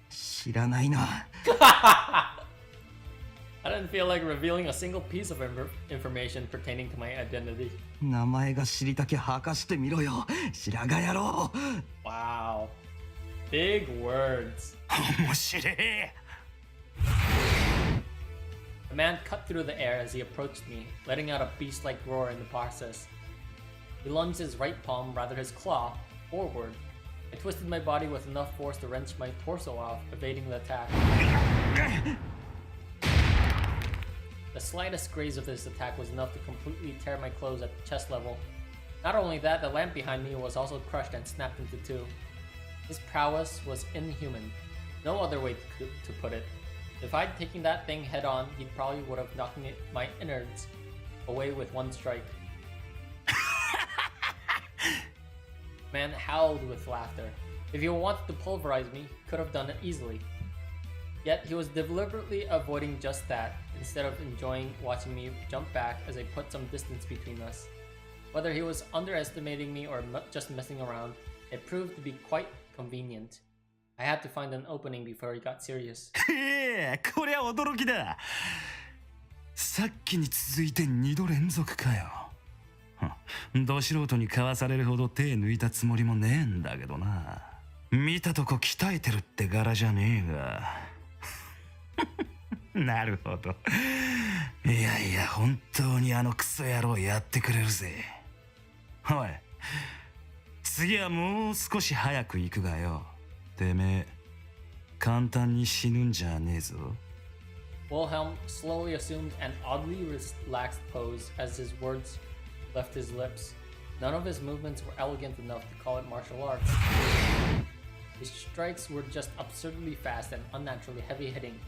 知らないな I didn't feel like revealing a single piece of information pertaining to my identity. 名前が知りたけ吐かしてみろよ白髪野郎 Wow. Big words. 面白い The man cut through the air as he approached me, letting out a beast-like roar in the process. He lunged his right palm, rather his claw, forward. I twisted my body with enough force to wrench my torso off, evading the attack. The slightest graze of this attack was enough to completely tear my clothes at chest level. Not only that, the lamp behind me was also crushed and snapped into two. His prowess was inhuman. No other way to put it. If I'd taken that thing head on, he probably would have knocked my innards away with one strike. Man howled with laughter. If he wanted to pulverize me, he could have done it easily. Yet he was deliberately avoiding just that, instead of enjoying watching me jump back as I put some distance between us. Whether he was underestimating me or just messing around, it proved to be quite convenient. I had to find an opening before he got serious. へえこりゃ驚きださっきに続いて2度連続かよど素人にかわされるほど手抜いたつもりもねえんだけどな見たとこ鍛えてるって柄じゃねえがなるほどいやいや本当にあのクソ野郎やってくれるぜおい次はもう少し早く行くがよてめえ簡単に死ぬんじゃねえぞ Wilhelm slowly assumed an oddly relaxed pose as his words left his lips. None of his movements were elegant enough to call it martial arts. His strikes were just absurdly fast and unnaturally heavy-hitting.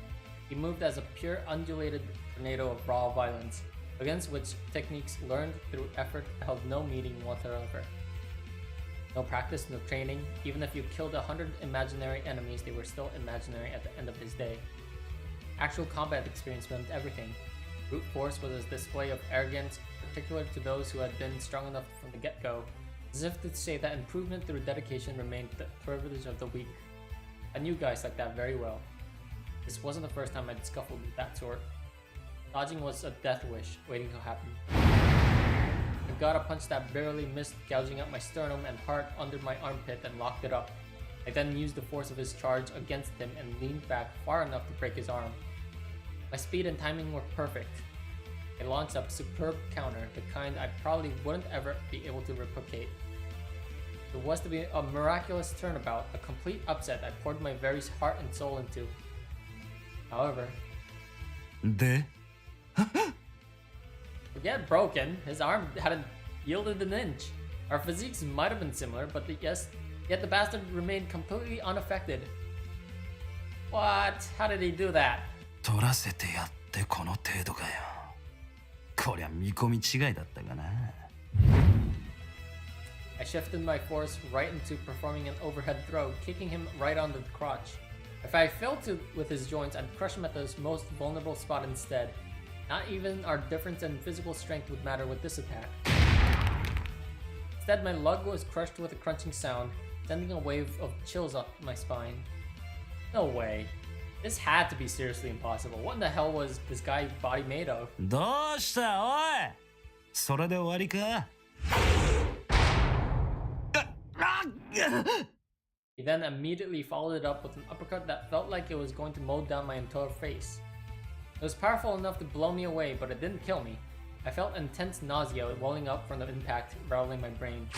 He moved as a pure undulated tornado of raw violence, against which techniques learned through effort held no meaning whatsoever. No practice, no training. Even if you killed 100 imaginary enemies, they were still imaginary at the end of his day. Actual combat experience meant everything. Brute force was a display of arrogance, particular to those who had been strong enough from the get-go, as if to say that improvement through dedication remained the privilege of the weak. I knew guys like that very well. This wasn't the first time I'd scuffled with that sort. Dodging was a death wish waiting to happen. I got a punch that barely missed, gouging out my sternum and heart under my armpit and locked it up. I then used the force of his charge against him and leaned back far enough to break his arm. My speed and timing were perfect. I launched a superb counter, the kind I probably wouldn't ever be able to replicate. It was to be a miraculous turnabout, a complete upset I poured my very heart and soul into. However, で forget broken, his arm hadn't yielded an inch. Our physiques might have been similar, but yet the bastard remained completely unaffected. What? How did he do that? 取らせてやってこの程度かよ。こりゃ見込み違いだったがな。I shifted my force right into performing an overhead throw, kicking him right on the crotch. If I failed to with his joints, I'd crush him at the most vulnerable spot instead. Not even our difference in physical strength would matter with this attack. Instead, my lug was crushed with a crunching sound, sending a wave of chills up my spine. No way. This had to be seriously impossible. What in the hell was this guy's body made of? どうしたおいそれで終わりか He then immediately followed it up with an uppercut that felt like it was going to mow down my entire face. It was powerful enough to blow me away, but it didn't kill me. I felt intense nausea welling up from the impact, rattling my brain.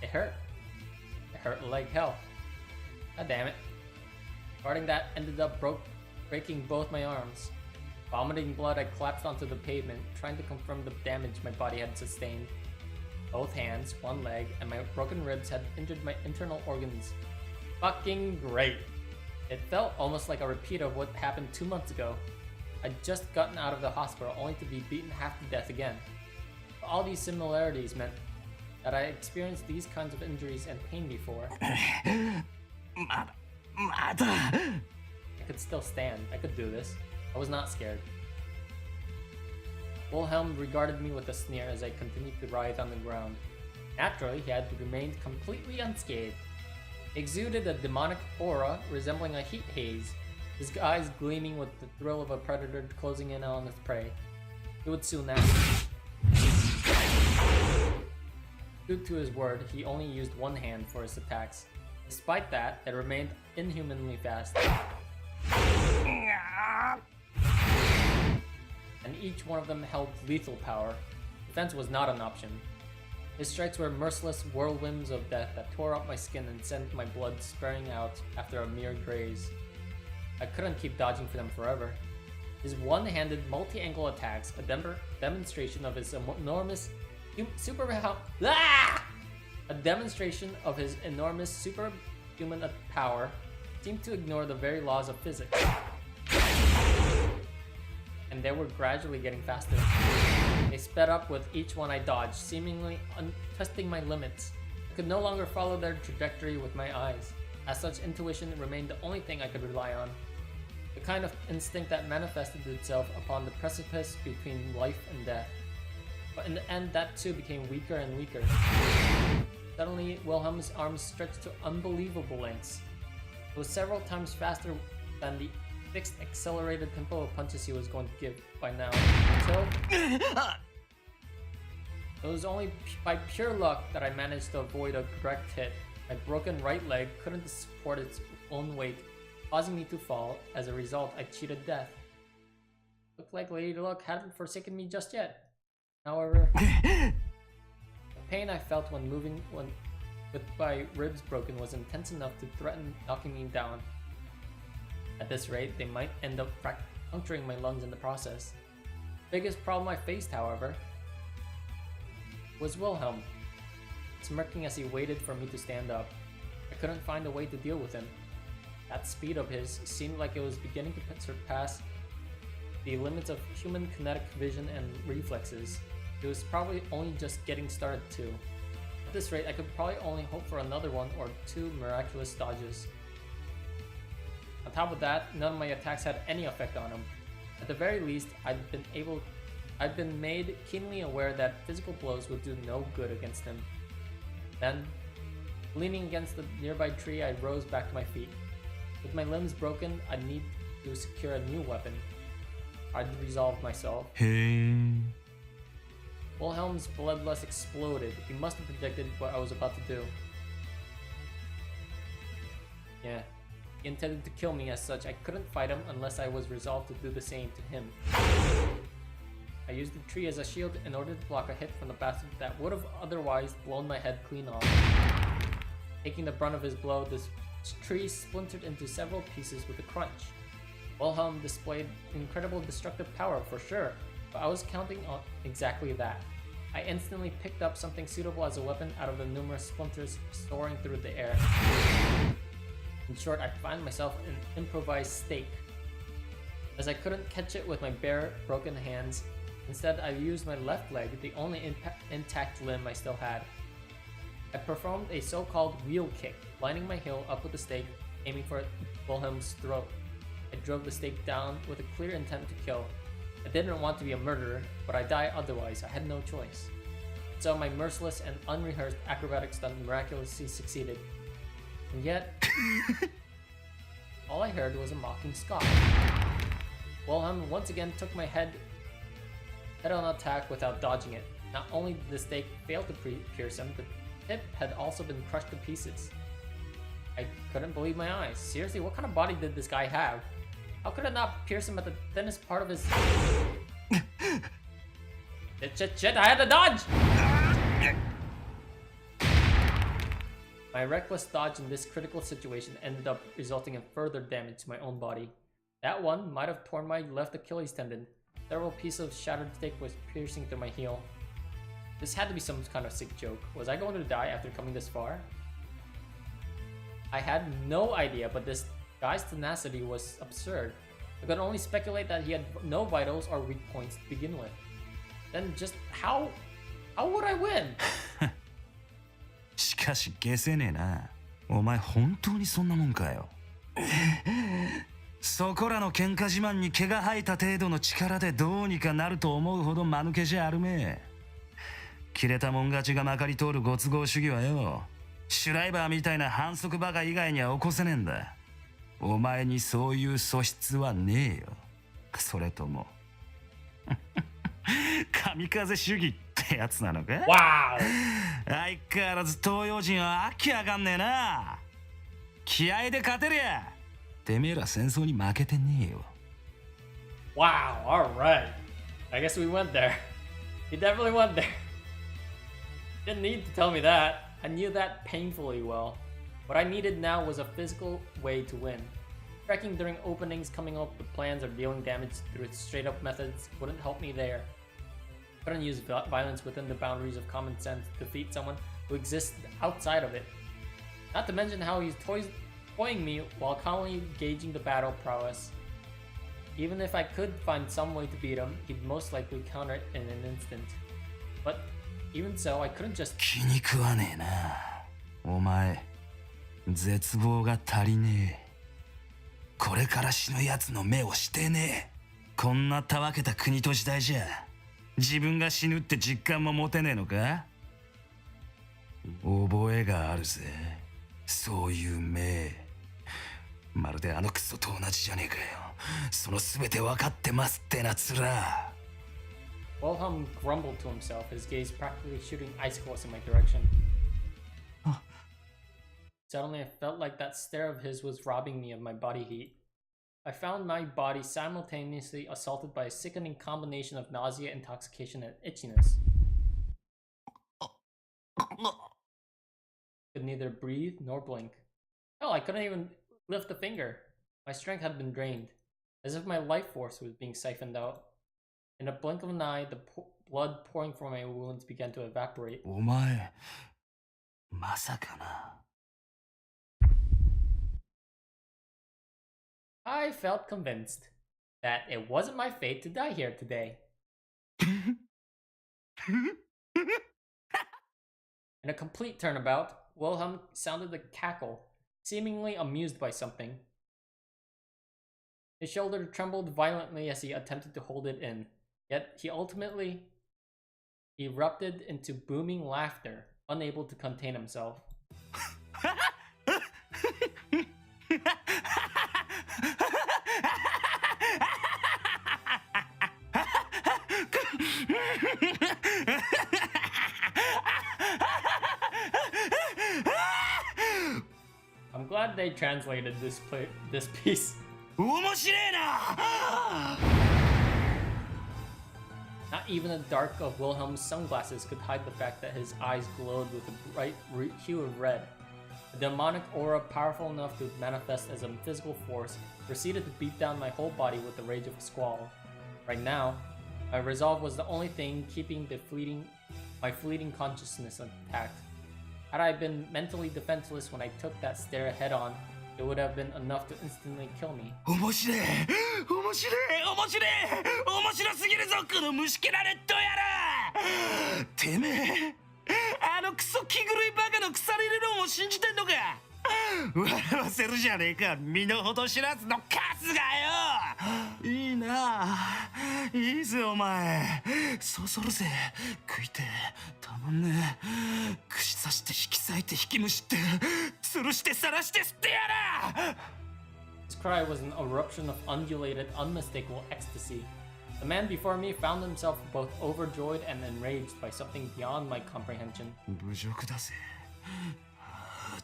It hurt. It hurt like hell. God damn it. Farting that ended up breaking both my arms. Vomiting blood, I collapsed onto the pavement, trying to confirm the damage my body had sustained. Both hands, one leg, and my broken ribs had injured my internal organs. Fucking great. It felt almost like a repeat of what happened 2 months ago. I'd just gotten out of the hospital only to be beaten half to death again. All these similarities meant that I experienced these kinds of injuries and pain before. I could still stand. I could do this. I was not scared. Wilhelm regarded me with a sneer as I continued to writhe on the ground. Naturally, he had remained completely unscathed. He exuded a demonic aura resembling a heat haze, his eyes gleaming with the thrill of a predator closing in on its prey. He would soon act. True to his word, he only used one hand for his attacks. Despite that, it remained inhumanly fast. And each one of them held lethal power. Defense was not an option. His strikes were merciless whirlwinds of death that tore up my skin and sent my blood spraying out after a mere graze. I couldn't keep dodging for them forever. His one-handed multi-angle attacks, a demonstration of his enormous superhuman power, seemed to ignore the very laws of physics. And they were gradually getting faster. They sped up with each one I dodged, seemingly testing my limits. I could no longer follow their trajectory with my eyes. As such, intuition remained the only thing I could rely on. The kind of instinct that manifested itself upon the precipice between life and death. But in the end, that too became weaker and weaker. Suddenly, Wilhelm's arms stretched to unbelievable lengths. It was several times faster than the fixed accelerated tempo of punches he was going to give by now, until it was only by pure luck that I managed to avoid a direct hit. My broken right leg couldn't support its own weight, causing me to fall. As a result, I cheated death. Looked like Lady Luck hadn't forsaken me just yet. However, the pain I felt when moving with my ribs broken was intense enough to threaten knocking me down. At this rate, they might end up puncturing my lungs in the process. The biggest problem I faced, however, was Wilhelm, smirking as he waited for me to stand up. I couldn't find a way to deal with him. That speed of his seemed like it was beginning to surpass the limits of human kinetic vision and reflexes. It was probably only just getting started too. At this rate, I could probably only hope for another one or two miraculous dodges. On top of that, none of my attacks had any effect on him. At the very least, I'd been made keenly aware that physical blows would do no good against him. Then, leaning against the nearby tree, I rose back to my feet. With my limbs broken, I need to secure a new weapon. I'd resolved myself. へえ。 Wilhelm's bloodlust exploded. He must have predicted what I was about to do. Yeah, he intended to kill me. As such, I couldn't fight him unless I was resolved to do the same to him. I used the tree as a shield in order to block a hit from the bastard that would have otherwise blown my head clean off. Taking the brunt of his blow, this tree splintered into several pieces with a crunch. Wilhelm displayed incredible destructive power for sure, but I was counting on exactly that. I instantly picked up something suitable as a weapon out of the numerous splinters soaring through the air. In short, I find myself an improvised stake. As I couldn't catch it with my bare, broken hands, instead I used my left leg, the only intact limb I still had. I performed a so-called wheel kick, lining my heel up with the stake, aiming for Wilhelm's throat. I drove the stake down with a clear intent to kill. I didn't want to be a murderer, but I die otherwise. I had no choice. So my merciless and unrehearsed acrobatic stunt miraculously succeeded. And yet, all I heard was a mocking scoff. Wilhelm once again took my head-on attack without dodging it. Not only did the stake fail to pierce him, the tip had also been crushed to pieces. I couldn't believe my eyes. Seriously, what kind of body did this guy have? How could it not pierce him at the thinnest part of his... Shit, I had to dodge! My reckless dodge in this critical situation ended up resulting in further damage to my own body. That one might have torn my left Achilles tendon. Several pieces of shattered steak was piercing through my heel. This had to be some kind of sick joke. Was I going to die after coming this far? I had no idea, but this guy's tenacity was absurd. I could only speculate that he had no vitals or weak points to begin with. Then just how would I win? しかし消せねえな。お前本当にそんなもんかよ。そこらの喧嘩自慢に毛が生えた程度の力でどうにかなると思うほど間抜けじゃあるめ。切れたもん勝ちがまかり通るご都合主義はよ、シュライバーみたいな反則バカ以外には起こせねえんだ。お前にそういう素質はねえよ。それとも神風主義ってやつなのか？ Wow! 相変わらず東洋人は飽きやがんねえな。気合で勝てりゃてめえら戦争に負けてねえよ。 Wow, alright. I guess we went there. He definitely went there. Didn't need to tell me that. I knew that painfully well. What I needed now was a physical way to win. Trekking during openings, coming up with plans, or dealing damage through straight-up methods wouldn't help me there. I couldn't use violence within the boundaries of common sense to defeat someone who exists outside of it. Not to mention how he's toying me while calmly gauging the battle prowess. Even if I could find some way to beat him, he'd most likely counter it in an instant. But even so, I couldn't just... 気に食わねえな。お前、絶望が足りねえ。これから死ぬ奴の目をしてねえ。こんなたわけた国と時代じゃ、自分が死ぬって実感も持てねえのか？覚えがあるぜ。そういう目。まるであのクソと同じじゃねえかよ。その全て分かってますってなつら。Wilhelm grumbled to himself, his gaze practically shooting icicles in my direction. Suddenly, I felt like that stare of his was robbing me of my body heat. I found my body simultaneously assaulted by a sickening combination of nausea, intoxication, and itchiness. Could neither breathe nor blink. Hell, I couldn't even lift a finger. My strength had been drained, as if my life force was being siphoned out. In a blink of an eye, the blood pouring from my wounds began to evaporate. お前、まさかな。I felt convinced that it wasn't my fate to die here today. In a complete turnabout, Wilhelm sounded a cackle, seemingly amused by something. His shoulder trembled violently as he attempted to hold it in, yet he ultimately erupted into booming laughter, unable to contain himself. I'm glad they translated this piece. 面白えな Not even the dark of Wilhelm's sunglasses could hide the fact that his eyes glowed with a bright hue of red. A demonic aura powerful enough to manifest as a physical force proceeded to beat down my whole body with the rage of a squall. Right now, my resolve was the only thing keeping my fleeting consciousness intact. Had I been mentally defenseless when I took that stare head on, it would have been enough to instantly kill me. 面白い面白い面白い面白すぎるぞこの虫けらレッドやらてめえあのクソ気狂いバカの腐れるのも信じてんのか笑わせるじゃねえか身の程知らずのカスがよいいないいぜお前そそるぜ食いてたまんね串刺して引き裂いて引きむしって吊るして晒して吸ってやら His cry was an eruption of undulated, unmistakable ecstasy. The man before me found himself both overjoyed and enraged by something beyond my comprehension. 侮辱だぜ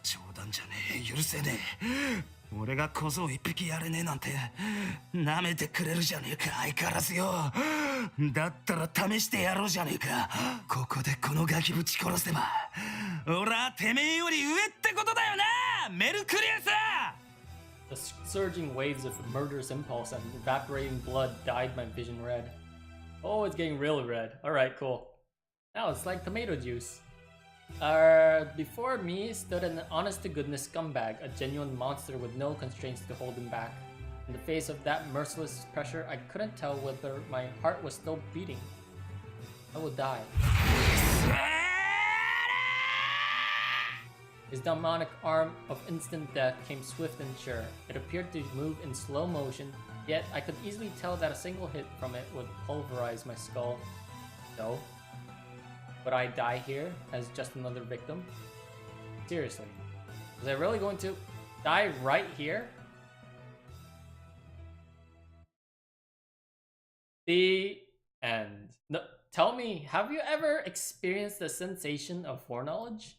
冗談じゃねえ許せねえ俺が小僧一匹やれねえなんて舐めてくれるじゃねえか相変わらずよだったら試してやろうじゃねえかここでこのガキぶち殺せば俺はてめえより上ってことだよなメルクリアス The surging waves of murderous impulse and evaporating blood dyed my vision red. Oh, it's getting really red. Alright, cool. Now it's like tomato juice. Before me stood an honest-to-goodness scumbag, a genuine monster with no constraints to hold him back. In the face of that merciless pressure, I couldn't tell whether my heart was still beating. I would die. His demonic arm of instant death came swift and sure. It appeared to move in slow motion, yet I could easily tell that a single hit from it would pulverize my skull. So, would I die here as just another victim? Seriously, was I really going to die right here? The end. No, tell me, have you ever experienced the sensation of foreknowledge?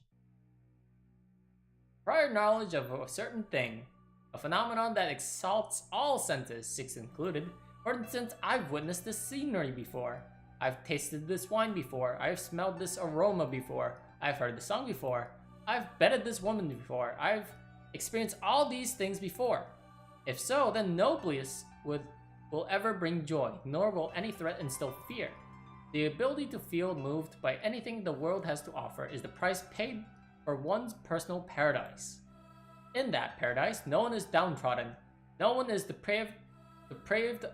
Prior knowledge of a certain thing, a phenomenon that exalts all senses, six included. For instance, I've witnessed this scenery before. I've tasted this wine before. I've smelled this aroma before. I've heard the song before. I've bedded this woman before. I've experienced all these things before. If so, then no bliss will ever bring joy, nor will any threat instill fear. The ability to feel moved by anything the world has to offer is the price paid for one's personal paradise. In that paradise, no one is downtrodden. No one is depraved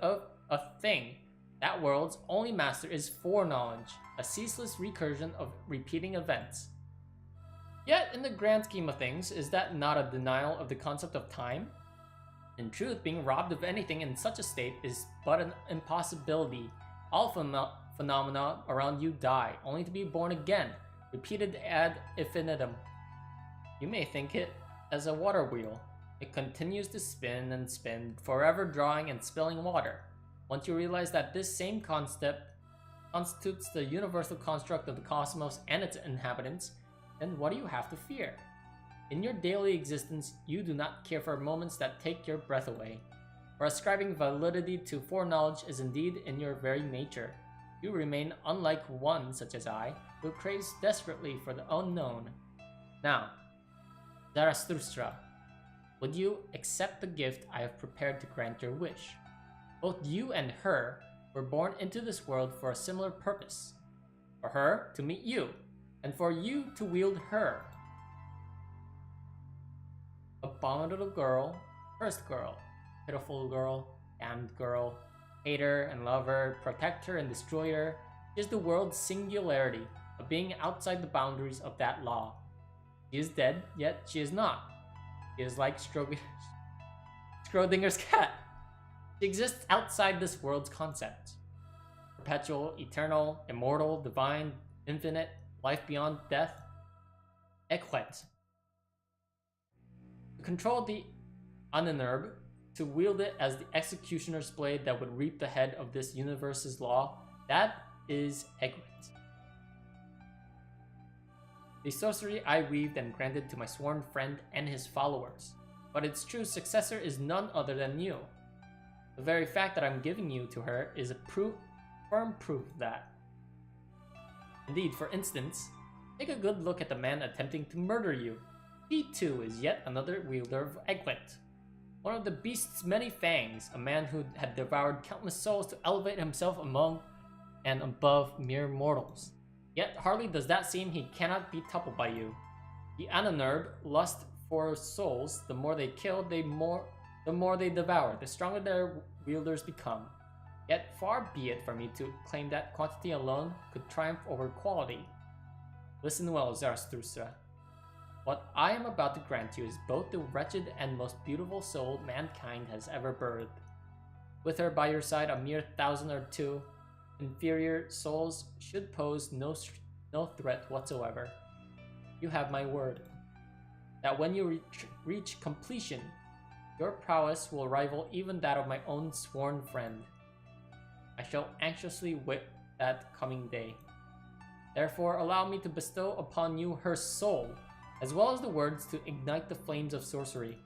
of a thing. That world's only master is foreknowledge, a ceaseless recursion of repeating events. Yet, in the grand scheme of things, is that not a denial of the concept of time? In truth, being robbed of anything in such a state is but an impossibility. All phenomena around you die, only to be born again, repeated ad infinitum. You may think it as a water wheel. It continues to spin and spin, forever drawing and spilling water. Once you realize that this same concept constitutes the universal construct of the cosmos and its inhabitants, then what do you have to fear? In your daily existence, you do not care for moments that take your breath away. For ascribing validity to foreknowledge is indeed in your very nature. You remain unlike one such as I, who craves desperately for the unknown. Now, Zarathustra, would you accept the gift I have prepared to grant your wish? Both you and her were born into this world for a similar purpose. For her to meet you, and for you to wield her. Abominable girl, cursed girl, pitiful girl, damned girl, hater and lover, protector and destroyer, She is the world's singularity, a being outside the boundaries of that law. She is dead, yet she is not. She is like Schrodinger's cat. She exists outside this world's concept. Perpetual, eternal, immortal, divine, infinite, life beyond death. Equet. To control the Ananurb, to wield it as the executioner's blade that would reap the head of this universe's law, that is Equet. The sorcery I weaved and granted to my sworn friend and his followers, but its true successor is none other than you. The very fact that I'm giving you to her is a firm proof of that. Indeed, for instance, take a good look at the man attempting to murder you. He too is yet another wielder of Equet, one of the beast's many fangs, a man who had devoured countless souls to elevate himself among and above mere mortals. Yet hardly does that seem he cannot be toppled by you. The Ananurb lust for souls. The more they kill, the more they devour, the stronger their wielders become. Yet far be it for me to claim that quantity alone could triumph over quality. Listen well, Zarathustra. What I am about to grant you is both the wretched and most beautiful soul mankind has ever birthed. With her by your side, a mere 1,000 or two inferior souls should pose no threat whatsoever. You have my word that when you reach completion, your prowess will rival even that of my own sworn friend. I shall anxiously wait that coming day. Therefore, allow me to bestow upon you her soul, as well as the words to ignite the flames of sorcery.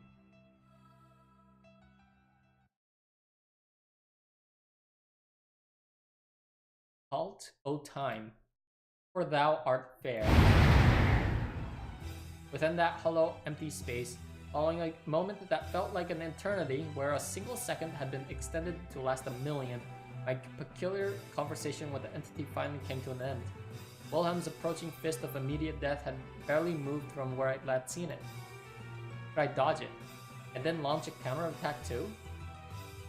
Halt, O time, for thou art fair. Within that hollow, empty space, following a moment that felt like an eternity, where a single second had been extended to last a million, my peculiar conversation with the entity finally came to an end. Wilhelm's approaching fist of immediate death had barely moved from where I had seen it. Could I dodge it, and then launch a counterattack too?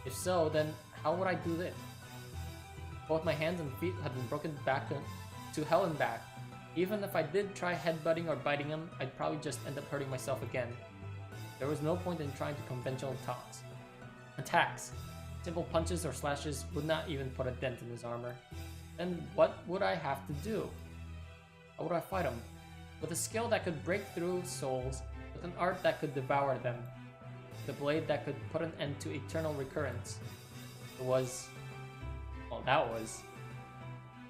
If so, then how would I do this? Both my hands and feet had been broken back to hell and back. Even if I did try headbutting or biting him, I'd probably just end up hurting myself again. There was no point in trying to conventional attacks. Simple punches or slashes would not even put a dent in his armor. Then what would I have to do? How would I fight him? With a skill that could break through souls, with an art that could devour them, with a blade that could put an end to eternal recurrence. It was... well, that was...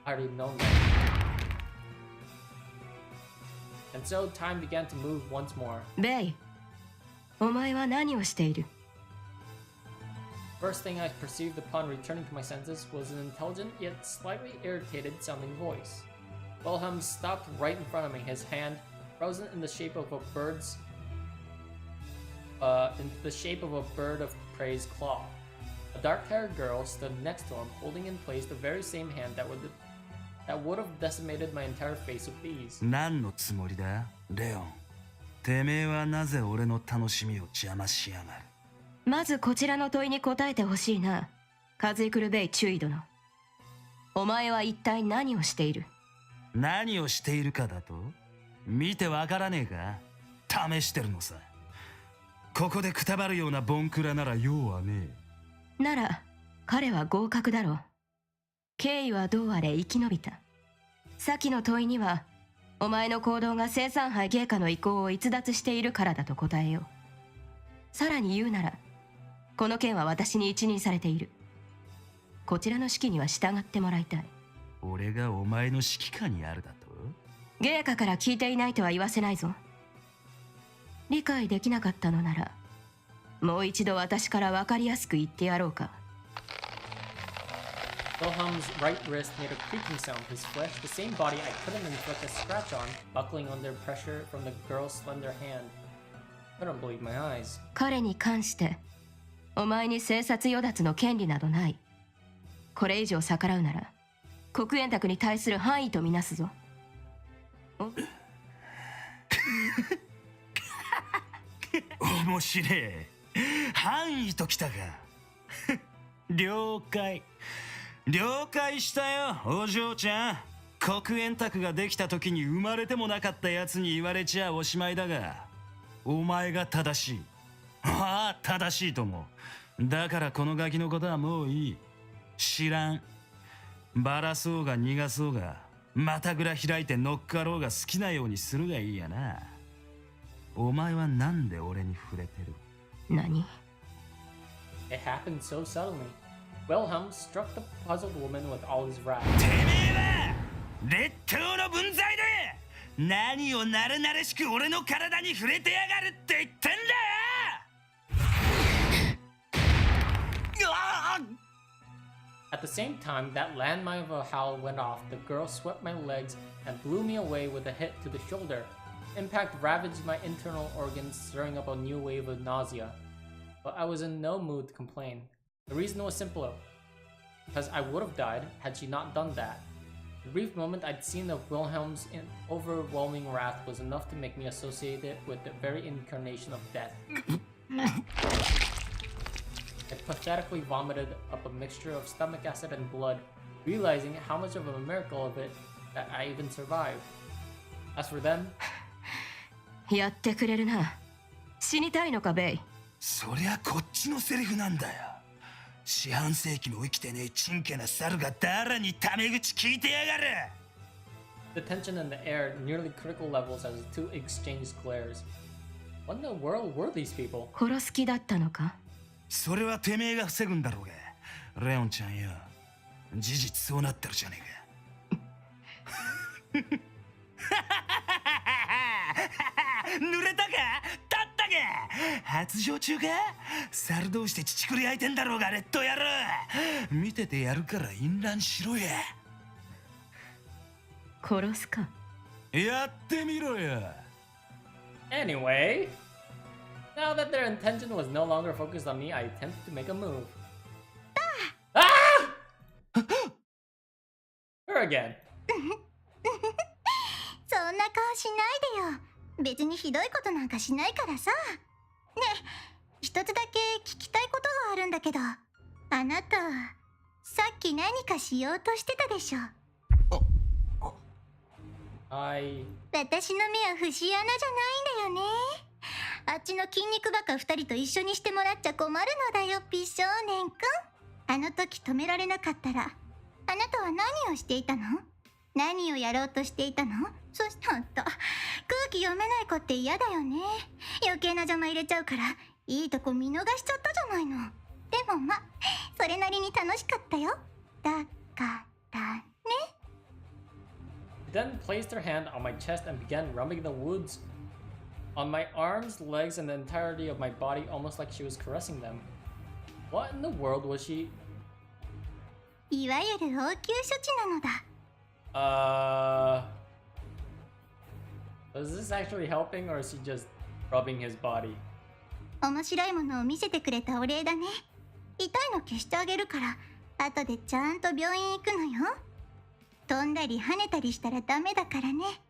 I already know that. And so time began to move once more. Bei, お前は何をしている? First thing I perceived upon returning to my senses was an intelligent yet slightly irritated sounding voice. Wilhelm stopped right in front of me, his hand frozen in the shape of a bird of prey's claw. A dark-haired girl stood next to him, holding in place the very same hand that would have decimated my entire face with ease. 何のつもりだ、レオン。てめえはなぜ俺の楽しみを邪魔しやがる。まずこちらの問いに答えてほしいな、カズイクルベイ注意殿。お前は一体何をしている？何をしているかだと？見てわからねえか？試してるのさ。ここでくたばるようなボンクラなら用はねえ。なら彼は合格だろう。経緯はどうあれ生き延びた。先の問いにはお前の行動が生産杯芸家の意向を逸脱しているからだと答えよう。さらに言うならこの件は私に一任されている。こちらの指揮には従ってもらいたい。俺がお前の指揮下にあるだと？芸家から聞いていないとは言わせないぞ。理解できなかったのならもう一度私から分かりやすく言ってやろうか。Wilhelm's right wrist made a creaking sound, his flesh, the same body I couldn't inflict a scratch on, buckling under pressure from the girl's slender hand. I couldn't believe my eyes. 彼に関してお前に生殺与奪の権利などない。これ以上逆らうなら黒煙卓に対する範囲とみなすぞ。面白い。範囲ときたか。了解。了解したよ、お嬢ちゃん。黒煙卓ができた時に生まれてもなかったやつに言われちゃおしまいだが、お前が正しい。ああ、正しいとも。だからこのガキのことはもういい。知らん。バラそうが逃がそうが、またぐら開いて乗っかろうが好きなようにするがいいやな。お前はなんで俺に触れてる？何？ It happened so suddenly. Wilhelm struck the puzzled woman with all his wrath. てめえは劣等の分際で何をなれなれしく俺の体に触れてやがるって言ってんだよ。At the same time, that landmine of a howl went off. The girl swept my legs and blew me away with a hit to the shoulder. Impact ravaged my internal organs, stirring up a new wave of nausea. But I was in no mood to complain. The reason was simple, because I would have died had she not done that. The brief moment I'd seen of Wilhelm's overwhelming wrath was enough to make me associate it with the very incarnation of death. I pathetically vomited up a mixture of stomach acid and blood, realizing how much of a miracle of it that I even survived. As for them, やってくれるな。死にたいのか、ベイ。そりゃこっちのセリフなんだよ。四半世紀も生きてねえチンケな猿が誰にタメ口聞いてやがる。 the tension in the air nearly critical levels as the two exchanged glares. What in the world were these people? 殺す気だったのか？それはてめえが防ぐんだろうが、レオンちゃんよ。事実そうなってるじゃねえか。濡れたか？立ったか？発情中か？猿同士で乳くり焼いてんだろうが、レッド野郎。見ててやるから淫乱しろや。殺すか？やってみろよ。 Anyway, now that their intention was no longer focused on me, I attempted to make a move. Ah! Her again. そんな顔しないでよ。別にひどいことなんかしないからさ。ねえ、一つだけ聞きたいことがあるんだけど、あなたさっき何かしようとしてたでしょ。私の目は節穴じゃないんだよね。あっちの筋肉バカ2人と一緒にしてもらっちゃ困るのだよ、美少年くん。あの時止められなかったら、あなたは何をしていたの？何をやろうとしていたの？そしてほんと、空気読めない子って嫌だよね。余計な邪魔入れちゃうから、いいとこ見逃しちゃったじゃないの。でもま、それなりに楽しかったよ。だからね。She then placed her hand on my chest and began rubbing the wounds on my arms, legs, and the entirety of my body, almost like she was caressing them. What in the world was she? いわゆる応急処置なのだ。Is this actually helping, or is she just rubbing his body? 面白いものを見せてくれたお礼だね。痛いの消してあげるから、後でちゃんと病院行くのよ。飛んだり跳ねたりしたらダメだからね。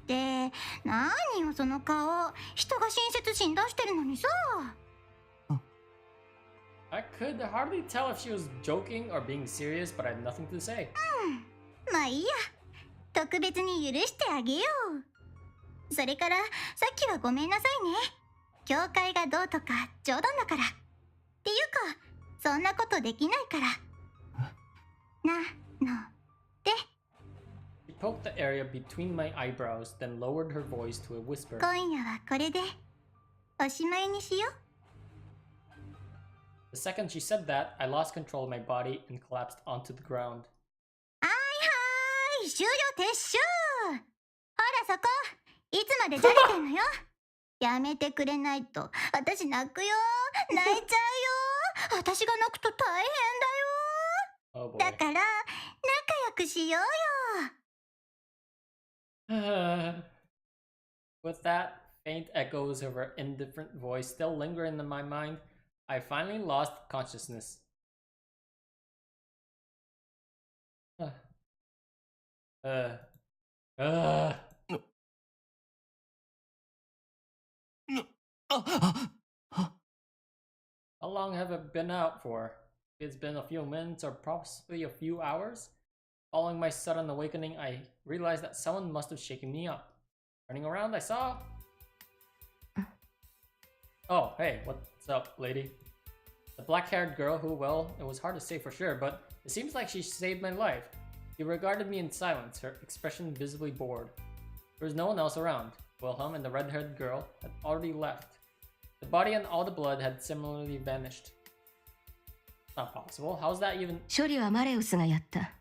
で、何よその顔。人が親切心出してるのにさ。I could hardly tell if she was joking or being serious, but I had nothing to say. まあいいや。特別に許してあげよう。それから、さっきはごめんなさいね。教会がどうとか冗談だから。っていうか、そんなことできないから。なので。She poked the area between my eyebrows, then lowered her voice to a whisper. 今夜はこれで、おしまいにしよう。The second she said that, I lost control of my body and collapsed onto the ground. 終了撤収。ほらそこ、いつまでじゃれてんのよ。やめてくれないと私泣くよ。泣いちゃうよ。私が泣くと大変だよ。Oh boy. だから仲良くしようよ。With that, faint echoes of her indifferent voice still lingering in my mind, I finally lost consciousness. How long have I been out for? It's been a few minutes or possibly a few hours. Following my sudden awakening, I realized that someone must have shaken me up. Turning around, I saw... Oh, hey, what's up, lady? The black-haired girl who, well, it was hard to say for sure, but it seems like she saved my life. She regarded me in silence, her expression visibly bored. There was no one else around. Wilhelm and the red-haired girl had already left. The body and all the blood had similarly vanished. Not possible. How's that even... 処理はマレウスがやった。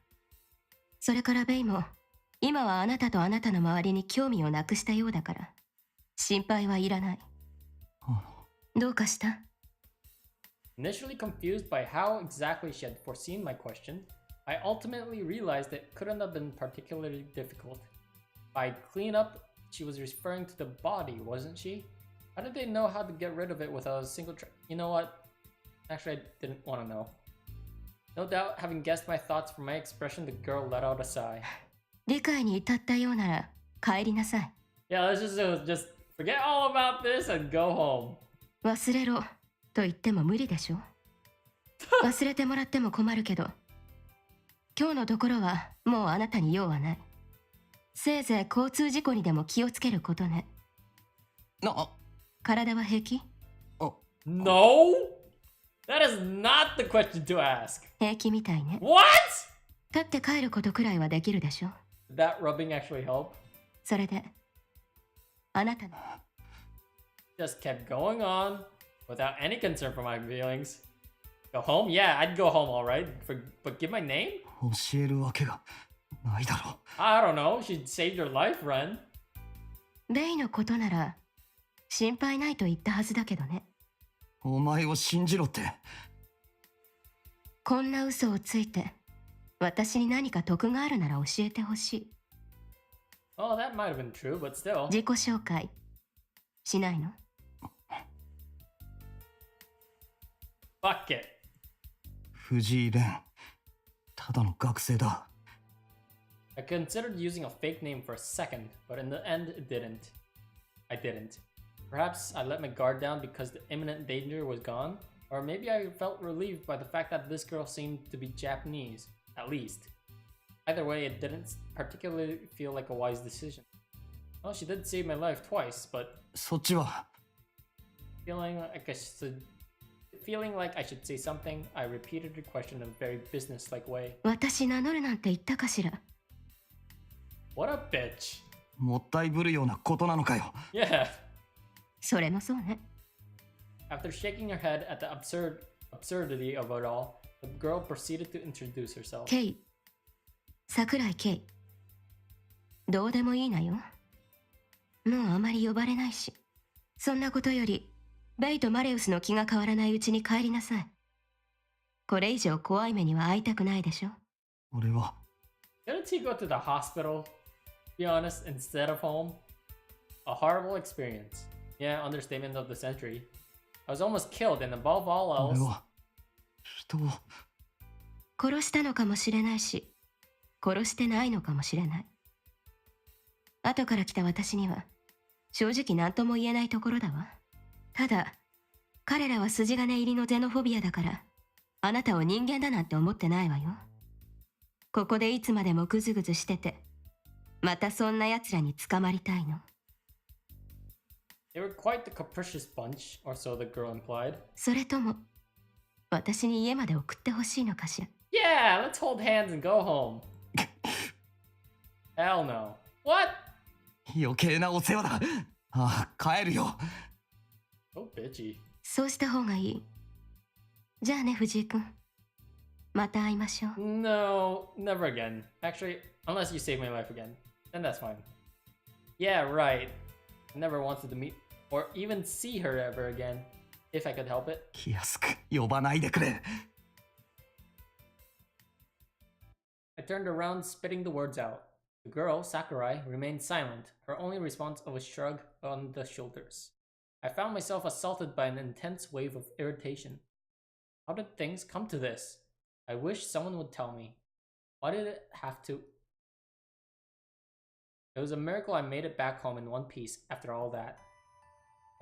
それからベイも、今はあなたとあなたの周りに興味をなくしたようだから、心配はいらない。どうかした？ Initially confused by how exactly she had foreseen my question, I ultimately realized it couldn't have been particularly difficult. By clean up, she was referring to the body, wasn't she? How did they know how to get rid of it without a single You know what? Actually, I didn't want to know. No doubt, having guessed my thoughts from my expression, the girl let out a sigh. 理解に至ったようなら、帰りなさい。Yeah, let's just forget all about this and go home. 忘れろと言っても無理でしょ。忘れてもらっても困るけど、今日のところはもうあなたに用はない。せいぜい交通事故にでも気をつけることね。体は平気？ No! That is not the question to ask. 平気みたいね。What? 立って帰ることくらいはできるでしょ。Did that rubbing actually help? それで、あなたの Just kept going on without any concern for my feelings. Go home? Yeah, I'd go home, alright. But give my name? 教えるわけがないだろ I don't know. She saved your life, Ren. ベイのことなら心配ないと言ったはずだけどね。お前を信じろって。こんな嘘をついて私に何か得があるなら教えてほしい。 Oh, that might have been true, but still. 自己紹介しないの？ Fuck it. 藤井蓮、ただの学生だ。I considered using a fake name for a second, but in the end, it didn't. I didn't. Perhaps I let my guard down because the imminent danger was gone, or maybe I felt relieved by the fact that this girl seemed to be Japanese, at least. Either way, it didn't particularly feel like a wise decision. Well, she did save my life twice, but そっちは feeling like I should say something, I repeated the question in a very business-like way. 私名乗るなんて言ったかしら？ What a bitch. もったいぶるようなことなのかよ。Yeah. それもそうね。 After shaking her head at the absurdity of it all, the girl proceeded to introduce herself. ケイ、桜井ケイ。どうでもいいなよ。もうあまり呼ばれないし。そんなことより、ベイとマレウスの気が変わらないうちに帰りなさい。これ以上怖い目には会いたくないでしょ。俺は Didn't he go to the hospital? To be honest, instead of home? A horrible experience. Yeah, understatement of the century. I was almost killed, and above all 俺 else, は人を殺したのかもしれないし、殺してないのかもしれない。後から来た私には、正直何とも言えないところだわ。ただ、彼らは筋金入りのゼノフォビアだから、あなたを人間だなんて思ってないわよ。ここでいつまでもグズグズしてて、またそんな奴らに捕まりたいの。they were quite the capricious bunch, or so the girl implied. それとも、私に家まで送ってほしいのかしら。Yeah, let's hold hands and go home. Hell no. What? 余計なお世話だ。ああ、帰るよ。So bitchy. そうした方がいい。じゃあね、藤井君。また会いましょう。No, never again. Actually, unless you save my life again, then that's fine. Yeah, right. I never wanted to meet or even see her ever again, if I could help it. 気安く呼ばないでくれ。I turned around, spitting the words out. The girl, Sakurai, remained silent, her only response of a shrug on the shoulders. I found myself assaulted by an intense wave of irritation. How did things come to this? I wish someone would tell me. Why did it have to? It was a miracle I made it back home in one piece after all that.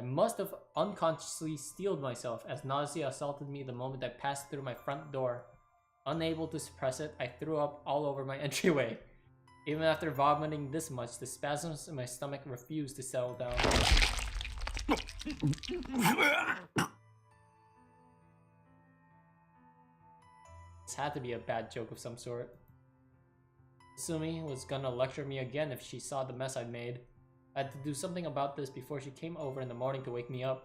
I must have unconsciously steeled myself as nausea assaulted me the moment I passed through my front door. Unable to suppress it, I threw up all over my entryway. Even after vomiting this much, the spasms in my stomach refused to settle down. This had to be a bad joke of some sort. Kasumi was gonna lecture me again if she saw the mess I'd made. I had to do something about this before she came over in the morning to wake me up.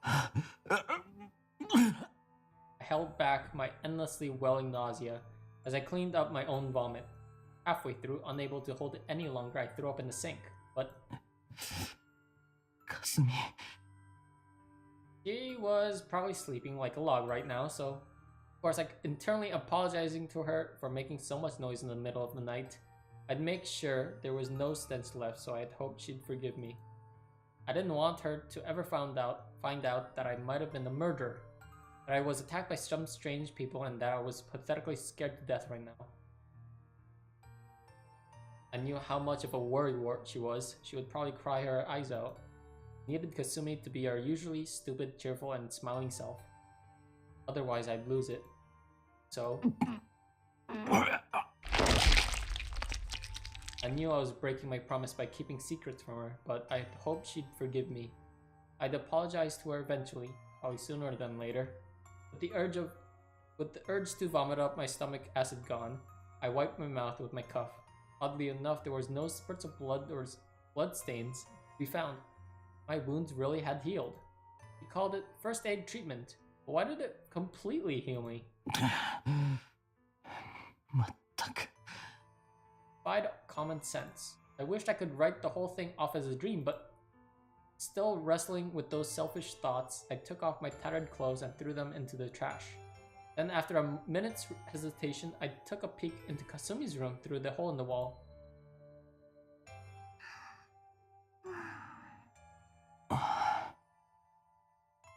I held back my endlessly welling nausea as I cleaned up my own vomit. Halfway through, unable to hold it any longer, I threw up in the sink, but... Kasumi. She was probably sleeping like a log right now, so... Of course, like internally apologizing to her for making so much noise in the middle of the night. I'd make sure there was no stench left, so I'd hoped she'd forgive me. I didn't want her to ever find out that I might have been the murderer, that I was attacked by some strange people, and that I was pathetically scared to death right now. I knew how much of a worrywart she was. She would probably cry her eyes out. I needed Kasumi to be her usually stupid, cheerful, and smiling self. Otherwise, I'd lose it. So... I knew I was breaking my promise by keeping secrets from her, but I hoped she'd forgive me. I'd apologize to her eventually, probably sooner than later. With the urge to vomit up my stomach acid gone, I wiped my mouth with my cuff. Oddly enough, there was no spurts of blood or blood stains to be found. My wounds really had healed. He called it first aid treatment, but why did it completely heal me? Defied common sense. I wished I could write the whole thing off as a dream, but still wrestling with those selfish thoughts, I took off my tattered clothes and threw them into the trash. Then after a minute's hesitation, I took a peek into Kasumi's room through the hole in the wall.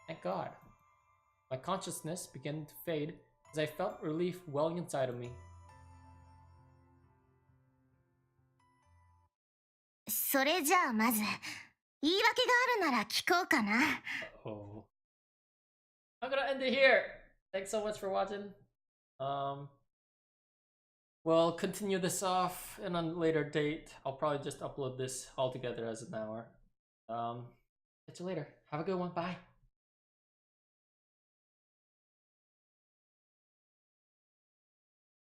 Thank God. My consciousness began to fade as I felt relief welling inside of me. それじゃあまず言い訳があるなら聞こうかな。Oh. I'm gonna end it here. Thanks so much for watching. We'll continue this off in a later date. I'll probably just upload this all together as an hour. Catch you later. Have a good one. Bye.